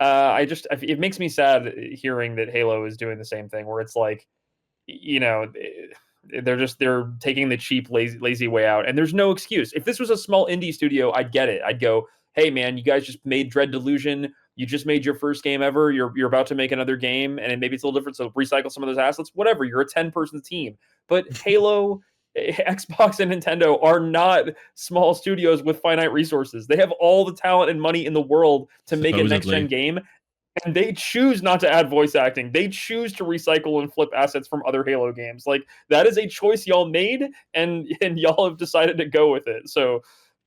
it makes me sad hearing that Halo is doing the same thing, where it's like, you know, they're taking the cheap, lazy way out, and there's no excuse. If this was a small indie studio, I'd get it. I'd go, hey man, you guys just made Dread Delusion. You just made your first game ever. You're about to make another game, and maybe it's a little different. So recycle some of those assets. Whatever. You're a 10-person team, but Halo. Xbox and Nintendo are not small studios with finite resources. They have all the talent and money in the world to make a next gen game, and they choose not to add voice acting. They choose to recycle and flip assets from other Halo games. Like, that is a choice y'all made, and y'all have decided to go with it. So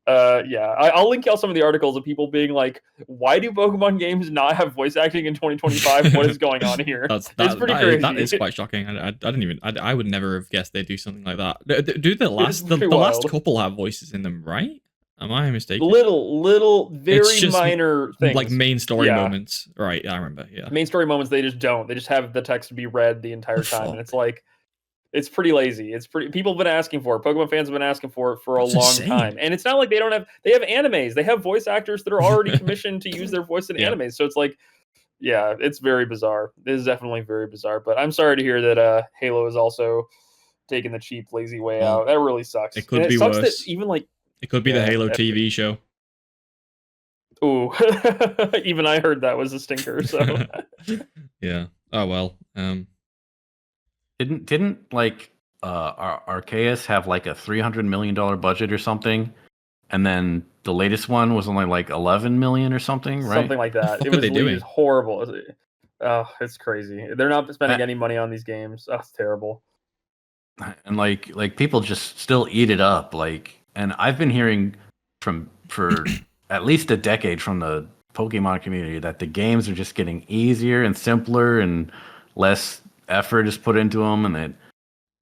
yeah, I'll link y'all some of the articles of people being like, why do Pokemon games not have voice acting in 2025? What is going on here? It's pretty crazy. That is quite shocking. I didn't even. I would never have guessed they'd do something like that. Do the last couple have voices in them, right? Am I mistaken? Little, very minor things, like main story moments, right? I remember. Yeah, main story moments. They just don't. They just have the text be read the entire time, and it's like, it's pretty lazy. It's pretty. People have been asking for it. Pokemon fans have been asking for it for a long time, and it's not like they don't have. They have animes. They have voice actors that are already commissioned to use their voice in animes. So it's like, yeah, it's very bizarre. It is definitely very bizarre. But I'm sorry to hear that Halo is also taking the cheap, lazy way out. That really sucks. It could be worse. That even like it could be the Halo TV show. Ooh, even I heard that was a stinker. So yeah. Oh well. Didn't like Arceus have like a $300 million budget or something, and then the latest one was only like 11 million or something, right? Something like that. It was horrible. Oh, it's crazy. They're not spending any money on these games. Oh, it's terrible. And like people just still eat it up. Like, and I've been hearing for at least a decade from the Pokemon community that the games are just getting easier and simpler and less effort is put into them, and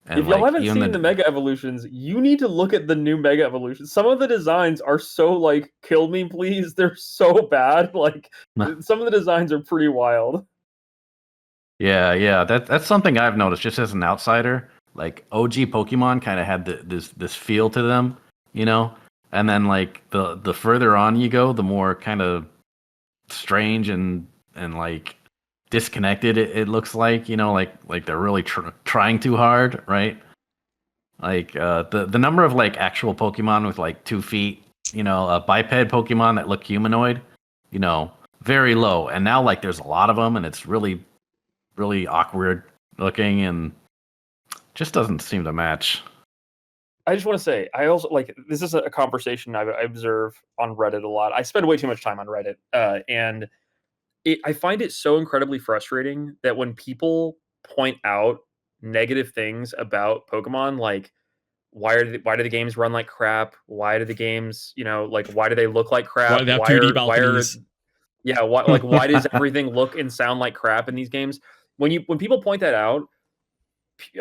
if y'all haven't seen the Mega Evolutions, you need to look at the new Mega Evolutions. Some of the designs are so like, kill me please. They're so bad. Like, some of the designs are pretty wild. Yeah, that's something I've noticed just as an outsider. Like, OG Pokemon kind of had this feel to them, you know, and then like the further on you go, the more kind of strange and like disconnected it looks like, you know, like they're really trying too hard, right? Like the number of like actual Pokemon with like 2 feet, you know, biped Pokemon that look humanoid, you know, very low. And now like there's a lot of them, and it's really awkward looking and just doesn't seem to match. I just want to say, I also like, this is a conversation I observe on Reddit a lot. I spend way too much time on Reddit, and I find it so incredibly frustrating that when people point out negative things about Pokemon, like, why do the games run like crap? Why do the games, you know, like, why do they look like crap? Why do they have 2D balconies? Why does everything look and sound like crap in these games? When people point that out,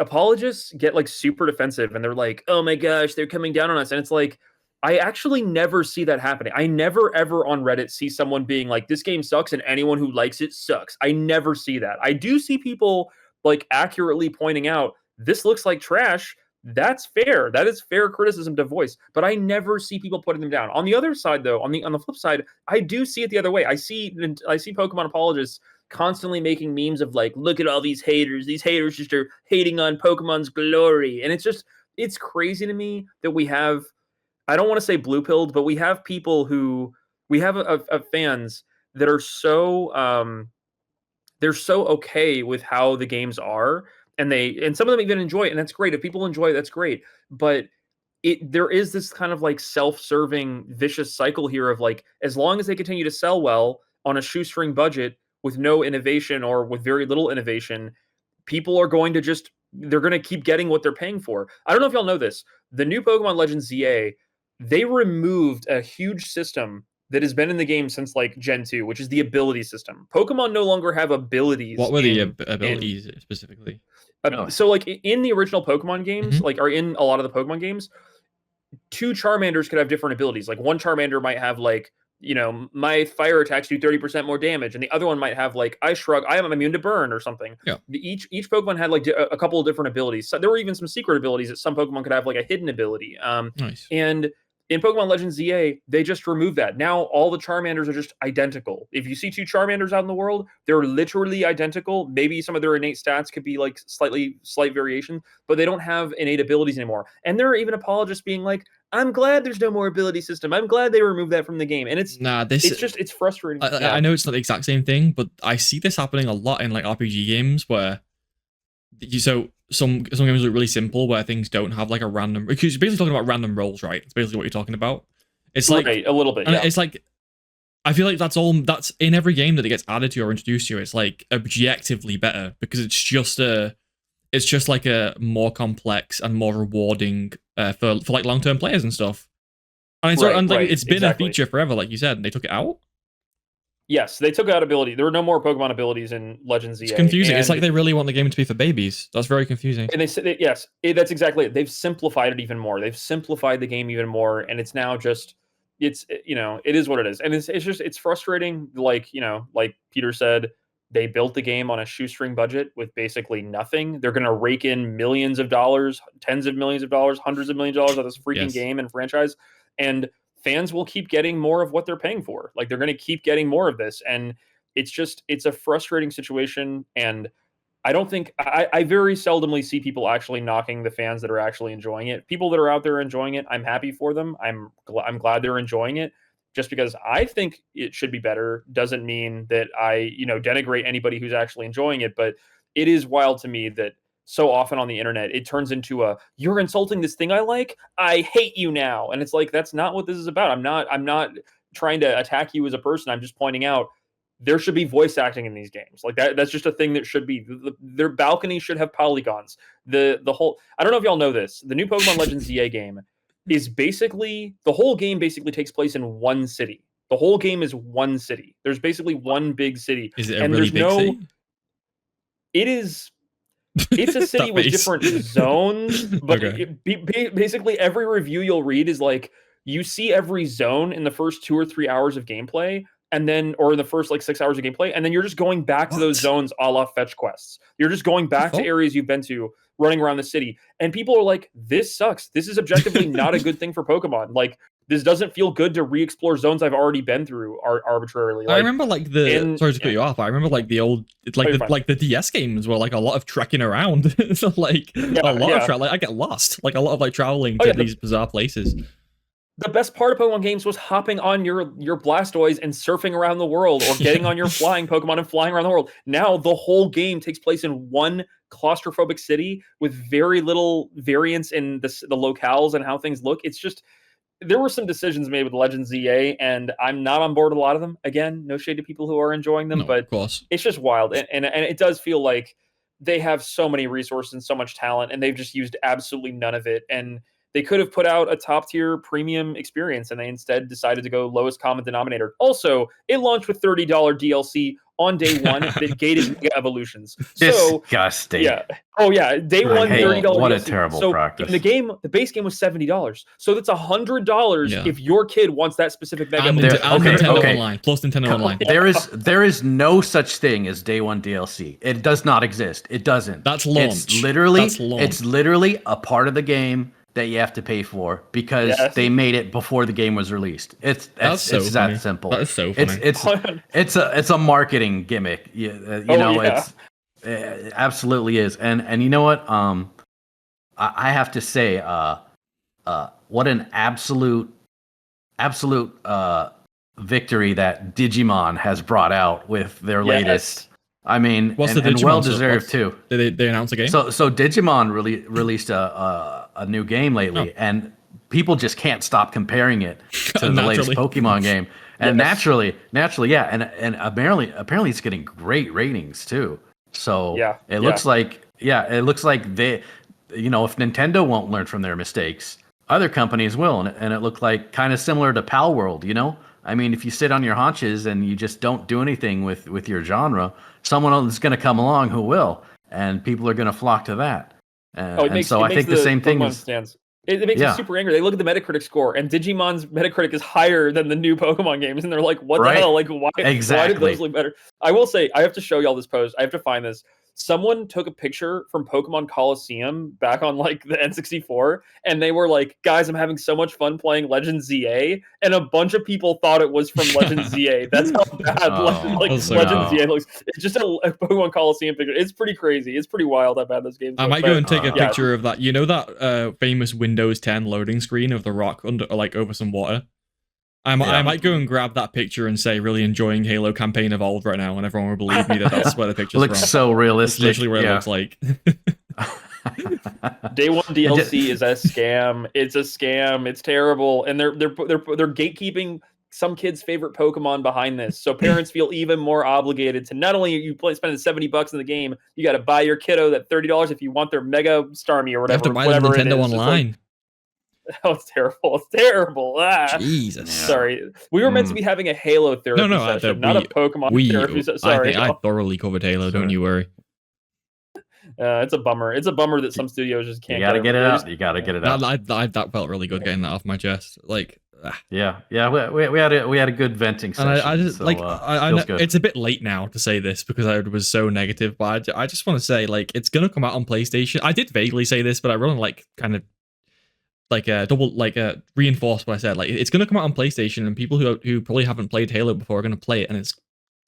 apologists get like super defensive, and they're like, oh my gosh, they're coming down on us. And it's like, I actually never see that happening. I never ever on Reddit see someone being like, this game sucks and anyone who likes it sucks. I never see that. I do see people like accurately pointing out, this looks like trash. That's fair. That is fair criticism to voice. But I never see people putting them down. On the other side, though, on the flip side, I do see it the other way. I see Pokemon apologists constantly making memes of like, look at all these haters. These haters just are hating on Pokemon's glory. And it's crazy to me that we have, I don't want to say blue pilled, but we have people who, we have fans that are so they're so okay with how the games are, and some of them even enjoy it, and that's great. If people enjoy it, that's great. But there is this kind of like self-serving vicious cycle here of like, as long as they continue to sell well on a shoestring budget with no innovation or with very little innovation, people are going to they're going to keep getting what they're paying for. I don't know if y'all know this. The new Pokemon Legends ZA, they removed a huge system that has been in the game since like Gen 2, which is the ability system. Pokemon no longer have abilities. What were the abilities specifically? So like in the original Pokemon games, Mhm. like or in a lot of the Pokemon games, two Charmanders could have different abilities. Like one Charmander might have like, my fire attacks do 30% more damage, and the other one might have like I shrug, I am immune to burn or something. Yeah. Each Pokemon had like a couple of different abilities. So there were even some secret abilities that some Pokemon could have, like a hidden ability. Nice. And in Pokemon Legends ZA, they just removed that. Now all the Charmanders are just identical. If you see two Charmanders out in the world, they're literally identical. Maybe some of their innate stats could be like slight variation, but they don't have innate abilities anymore. And there are even apologists being like, I'm glad there's no more ability system. I'm glad they removed that from the game. And it's frustrating. I know it's not the exact same thing, but I see this happening a lot in like RPG games where some games look really simple where things don't have like a random, because you're basically talking about random rolls, right? It's basically what you're talking about. It's like right, a little bit. Yeah. It's like, I feel like that's in every game that it gets added to or introduced to. It's like objectively better because it's just like a more complex and more rewarding for like long-term players and stuff. And it's been a feature forever, like you said, and they took it out. Yes, they took out ability. There were no more Pokemon abilities in Legends ZA. It's confusing. It's like they really want the game to be for babies. That's very confusing. And they said, yes, that's exactly it. They've simplified it even more. They've simplified the game even more, and it's now just, it is what it is. And it's frustrating. Like, like Peter said, they built the game on a shoestring budget with basically nothing. They're going to rake in millions of dollars, tens of millions of dollars, hundreds of millions of dollars out of this freaking game and franchise. And fans will keep getting more of what they're paying for. Like, they're going to keep getting more of this. And it's a frustrating situation. And I don't think I very seldomly see people actually knocking the fans that are actually enjoying it. People that are out there enjoying it, I'm happy for them. I'm glad they're enjoying it. Just because I think it should be better doesn't mean that I, denigrate anybody who's actually enjoying it. But it is wild to me that so often on the internet, it turns into you're insulting this thing I like, I hate you now. And it's like, that's not what this is about. I'm not trying to attack you as a person. I'm just pointing out there should be voice acting in these games. Like that's just a thing that should be. Their balconies should have polygons. The whole, I don't know if y'all know this, the new Pokemon Legends ZA game is basically, the whole game basically takes place in one city. The whole game is one city. There's basically one big city. Is it a really big city? It is. It's a city with different zones, but basically every review you'll read is like, you see every zone in the first 2 or 3 hours of gameplay, and then, or in the first like 6 hours of gameplay, and then you're just going back to those zones a la fetch quests. You're just going back to areas you've been to, running around the city, and people are like, this sucks. This is objectively not a good thing for Pokemon. Like, this doesn't feel good to re-explore zones I've already been through arbitrarily. Like, I remember like sorry to cut you off. I remember like the old, like the DS games were like a lot of trekking around. So like a lot of like I get lost. Like a lot of like traveling to these bizarre places. The best part of Pokemon games was hopping on your Blastoise and surfing around the world, or getting on your flying Pokemon and flying around the world. Now the whole game takes place in one claustrophobic city with very little variance in the locales and how things look. It's just, there were some decisions made with Legends ZA, and I'm not on board with a lot of them. Again, no shade to people who are enjoying them, but of course, it's just wild. And it does feel like they have so many resources and so much talent, and they've just used absolutely none of it. And they could have put out a top tier premium experience, and they instead decided to go lowest common denominator. Also, it launched with $30 DLC on day one that gated Mega Evolutions. Disgusting. Yeah. Oh yeah. Day one, $30. What a terrible practice. The base game was $70. So that's $100 if your kid wants that specific Mega Evolution. Nintendo Online plus Nintendo Online. There is no such thing as day one DLC. It does not exist. It doesn't. That's launch. It's literally a part of the game that you have to pay for because they made it before the game was released. It's that simple. That is so funny. It's a marketing gimmick. It absolutely is. And you know what? I have to say, what an absolute victory that Digimon has brought out with their latest. I mean, and well deserved too. Did they announce a game? So Digimon released a new game lately, and people just can't stop comparing it to the latest Pokemon game. And naturally, yeah, and apparently it's getting great ratings too. So it looks like they, if Nintendo won't learn from their mistakes, other companies will, and it looked like kind of similar to Pal World, I mean, if you sit on your haunches and you just don't do anything with your genre, someone else is going to come along who will, and people are going to flock to that. Oh, And so I think the same thing Pokemon is, stands. It makes me yeah, super angry. They look at the Metacritic score, and Digimon's Metacritic is higher than the new Pokemon games, and they're like, "What the right, hell? Like, why? Why did those exactly. look better?" I will say, I have to show y'all this post. I have to find this. Someone took a picture from Pokemon Coliseum back on like the N64, and they were like, "Guys, I'm having so much fun playing Legend ZA," and a bunch of people thought it was from Legend ZA. That's how bad Oh That's so Legend no. ZA looks. It's just a Pokemon Coliseum picture. It's pretty crazy. It's pretty wild how bad those games I look. might go But and take a yeah, picture of that. You know that famous Windows 10 loading screen of the rock under, like, over some water? I Yeah. might go and grab that picture and say, really enjoying Halo Campaign Evolved right now, and everyone will believe me that that's where the picture's Looks from. so It's realistic. literally what it yeah. looks like. Day one DLC is a scam. It's a scam. It's terrible, and they're gatekeeping some kid's favorite Pokemon behind this. So parents feel even more obligated to not only you spending $70 in the game, you got to buy your kiddo that $30 if you want their Mega Starmie or You have to whatever. buy them Whatever it Nintendo is. It's like, Online. oh, it's terrible. It's terrible. Jesus. Sorry, we were meant to be having a Halo therapy No, session, not a Pokemon therapy session. I Sorry, think I thoroughly covered Halo. Don't you worry. it's a bummer. It's a bummer that some studios just can't. You gotta get it over. out. You gotta get it out. That felt really good getting that off my chest. Like, Yeah. We had a good venting session. and I just so, like I know feels good. it's a bit late now to say this because I was so negative, but I just want to say, like, it's gonna come out on PlayStation. I did vaguely say this, but I really like kind of like reinforce what I said. Like, it's gonna come out on PlayStation, and people who probably haven't played Halo before are gonna play it, and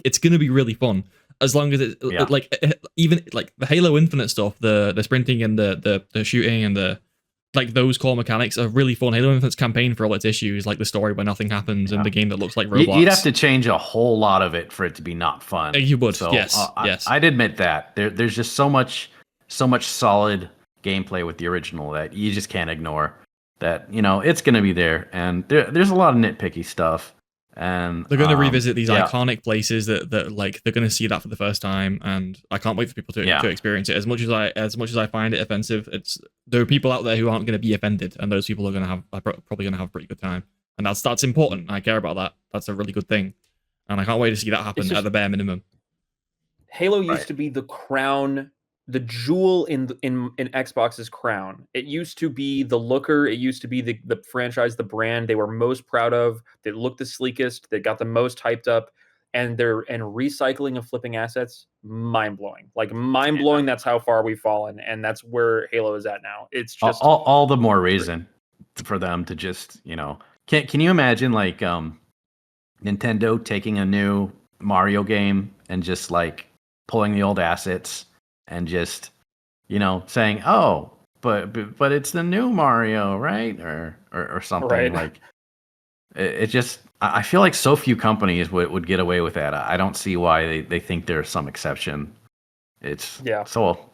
it's gonna be really fun as long as it like even like the Halo Infinite stuff, the sprinting and the shooting and the like, those core mechanics are really fun. Halo Infinite's campaign, for all its issues, like the story where nothing happens and the game that looks like Roblox. You'd have to change a whole lot of it for it to be not fun. You would, so, yes. I'd admit that there's just so much solid gameplay with the original that you just can't ignore. That it's going to be there, and there's a lot of nitpicky stuff. And they're going to revisit these iconic places that like they're going to see that for the first time, and I can't wait for people to experience it. As much as I find it offensive, there are people out there who aren't going to be offended, and those people are probably going to have a pretty good time, and that's important. I care about that. That's a really good thing, and I can't wait to see that happen at the bare minimum. Halo used to be the crown, the jewel in Xbox's crown. It used to be the looker. It used to be the franchise, the brand they were most proud of. That looked the sleekest. That got the most hyped up. And recycling and flipping assets, mind blowing. Like mind blowing. That's how far we've fallen, and that's where Halo is at now. It's just all the more reason for them to just Can you imagine like Nintendo taking a new Mario game and just like pulling the old assets and just saying, oh, but it's the new Mario, right? Or something right. Like it just, I feel like so few companies would get away with that. I don't see why they think there's some exception. It's so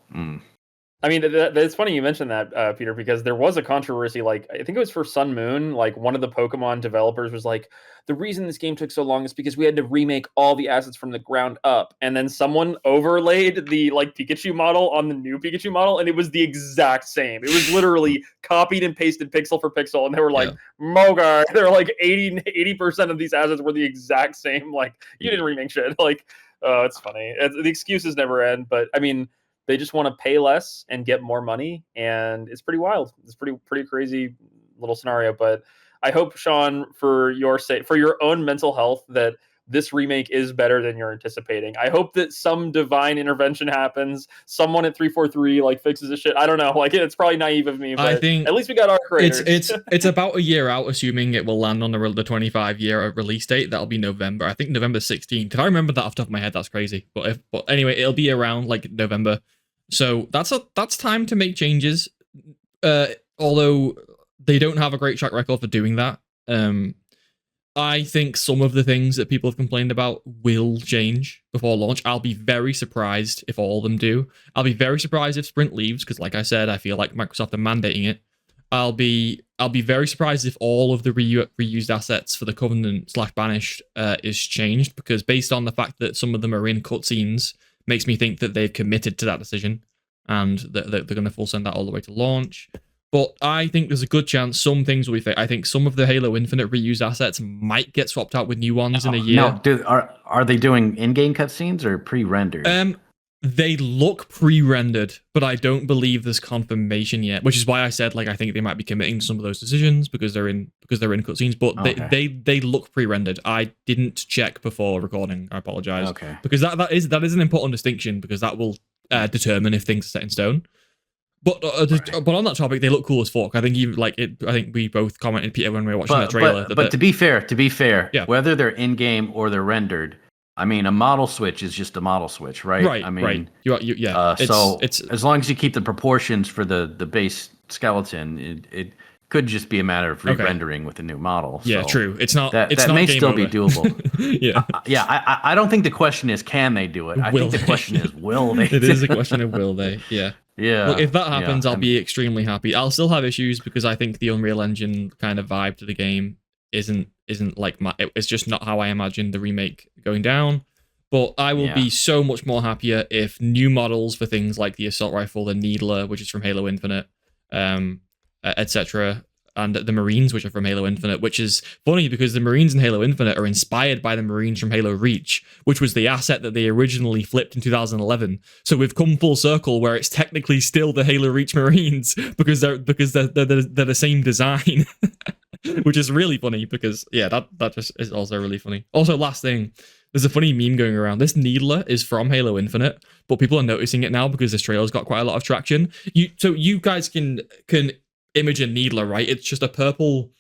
I mean, it's funny you mentioned that, Peter, because there was a controversy. Like, I think it was for Sun Moon. Like, one of the Pokemon developers was like, the reason this game took so long is because we had to remake all the assets from the ground up. And then someone overlaid the like Pikachu model on the new Pikachu model, and it was the exact same. It was literally copied and pasted pixel for pixel. And they were like, Mogar. They're like 80% of these assets were the exact same. Like, you didn't remake shit. Like, it's funny. The excuses never end. But I mean, they just want to pay less and get more money, and it's pretty wild. It's pretty crazy little scenario. But I hope, Sean, for your sake, for your own mental health, that this remake is better than you're anticipating. I hope that some divine intervention happens. Someone at 343 like fixes this shit. I don't know. Like, it's probably naive of me, but I think at least we got our creators. It's about a year out, assuming it will land on the 25-year release date. That'll be November. I think November 16th. Can I remember that off the top of my head? That's crazy. But anyway, it'll be around like November. So that's time to make changes. Although they don't have a great track record for doing that. I think some of the things that people have complained about will change before launch. I'll be very surprised if all of them do. I'll be very surprised if Sprint leaves, because like I said, I feel like Microsoft are mandating it. I'll be very surprised if all of the reused assets for the Covenant / Banished is changed, because based on the fact that some of them are in cutscenes, makes me think that they've committed to that decision and that they're going to full send that all the way to launch. But I think there's a good chance some things will be fixed. I think some of the Halo Infinite reused assets might get swapped out with new ones in a year. No, dude, are they doing in-game cutscenes or pre-rendered? They look pre-rendered, but I don't believe there's confirmation yet. Which is why I said like I think they might be committing to some of those decisions because they're in cutscenes. But they look pre-rendered. I didn't check before recording. I apologize. Okay. Because that is an important distinction because that will determine if things are set in stone. But but on that topic, they look cool as fuck. I think you like it. I think we both commented, Peter, when we were watching the trailer. But to be fair, yeah. whether they're in game or they're rendered, I mean, a model switch is just a model switch, right? Right. I mean, right. Yeah. It's as long as you keep the proportions for the base skeleton, it could just be a matter of re-rendering with a new model. Yeah, so true. It's not. That not may game still over. be doable. Yeah. I don't think the question is can they do it. I think the question is will they? It is a question of will they. Yeah. Yeah. Look, if that happens, I'll be extremely happy. I'll still have issues because I think the Unreal Engine kind of vibe to the game isn't like it's just not how I imagined the remake going down. But I will be so much more happier if new models for things like the assault rifle, the Needler, which is from Halo Infinite, etc., and the Marines, which are from Halo Infinite, which is funny because the Marines in Halo Infinite are inspired by the Marines from Halo Reach, which was the asset that they originally flipped in 2011. So we've come full circle where it's technically still the Halo Reach Marines because they're the same design, which is really funny because that just is also really funny. Also, last thing. There's a funny meme going around. This Needler is from Halo Infinite, but people are noticing it now because this trailer's got quite a lot of traction. So you guys can image a Needler, right? It's just a purple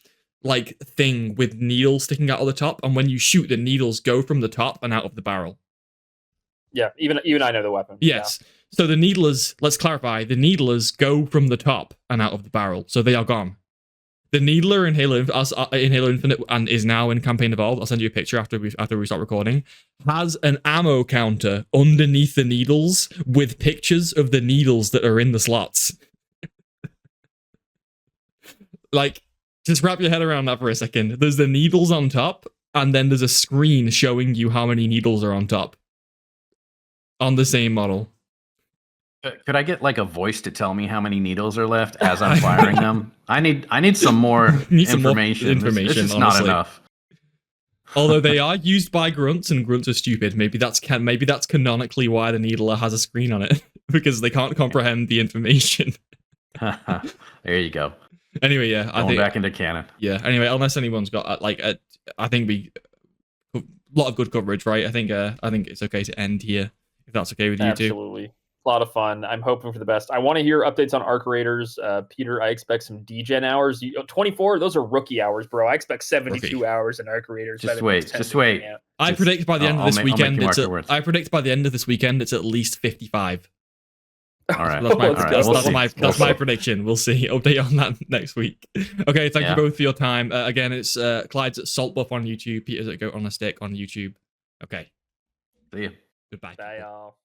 like thing with needles sticking out of the top, and when you shoot, the needles go from the top and out of the barrel. Yeah, even I know the weapon. Yes. Yeah. So the Needlers, let's clarify, the Needlers go from the top and out of the barrel, so they are gone. The Needler in Halo Infinite and is now in Campaign Evolved. I'll send you a picture after we start recording. Has an ammo counter underneath the needles with pictures of the needles that are in the slots. Like, just wrap your head around that for a second. There's the needles on top, and then there's a screen showing you how many needles are on top on the same model. Could I get like a voice to tell me how many needles are left as I'm firing them? I need some more information. This is not enough. Although they are used by grunts, and grunts are stupid. Maybe that's canonically why the Needler has a screen on it because they can't comprehend the information. There you go. Anyway, yeah, I think back into canon. Yeah. Anyway, unless anyone's got I think a lot of good coverage, right? I think it's okay to end here if that's okay with you too. Absolutely. A lot of fun. I'm hoping for the best. I want to hear updates on Arc Raiders. Peter, I expect some DGen hours. 24, those are rookie hours, bro. I expect 72 hours in Arc Raiders. Just wait. I predict by the end of this weekend, it's at least 55. All right. That's my prediction. We'll see. Update on that next week. Okay, thank you both for your time. Again, it's Clyde's at Saltbuff on YouTube, Peter's at Goat on a Stick on YouTube. Okay. See you. Goodbye. Bye, y'all.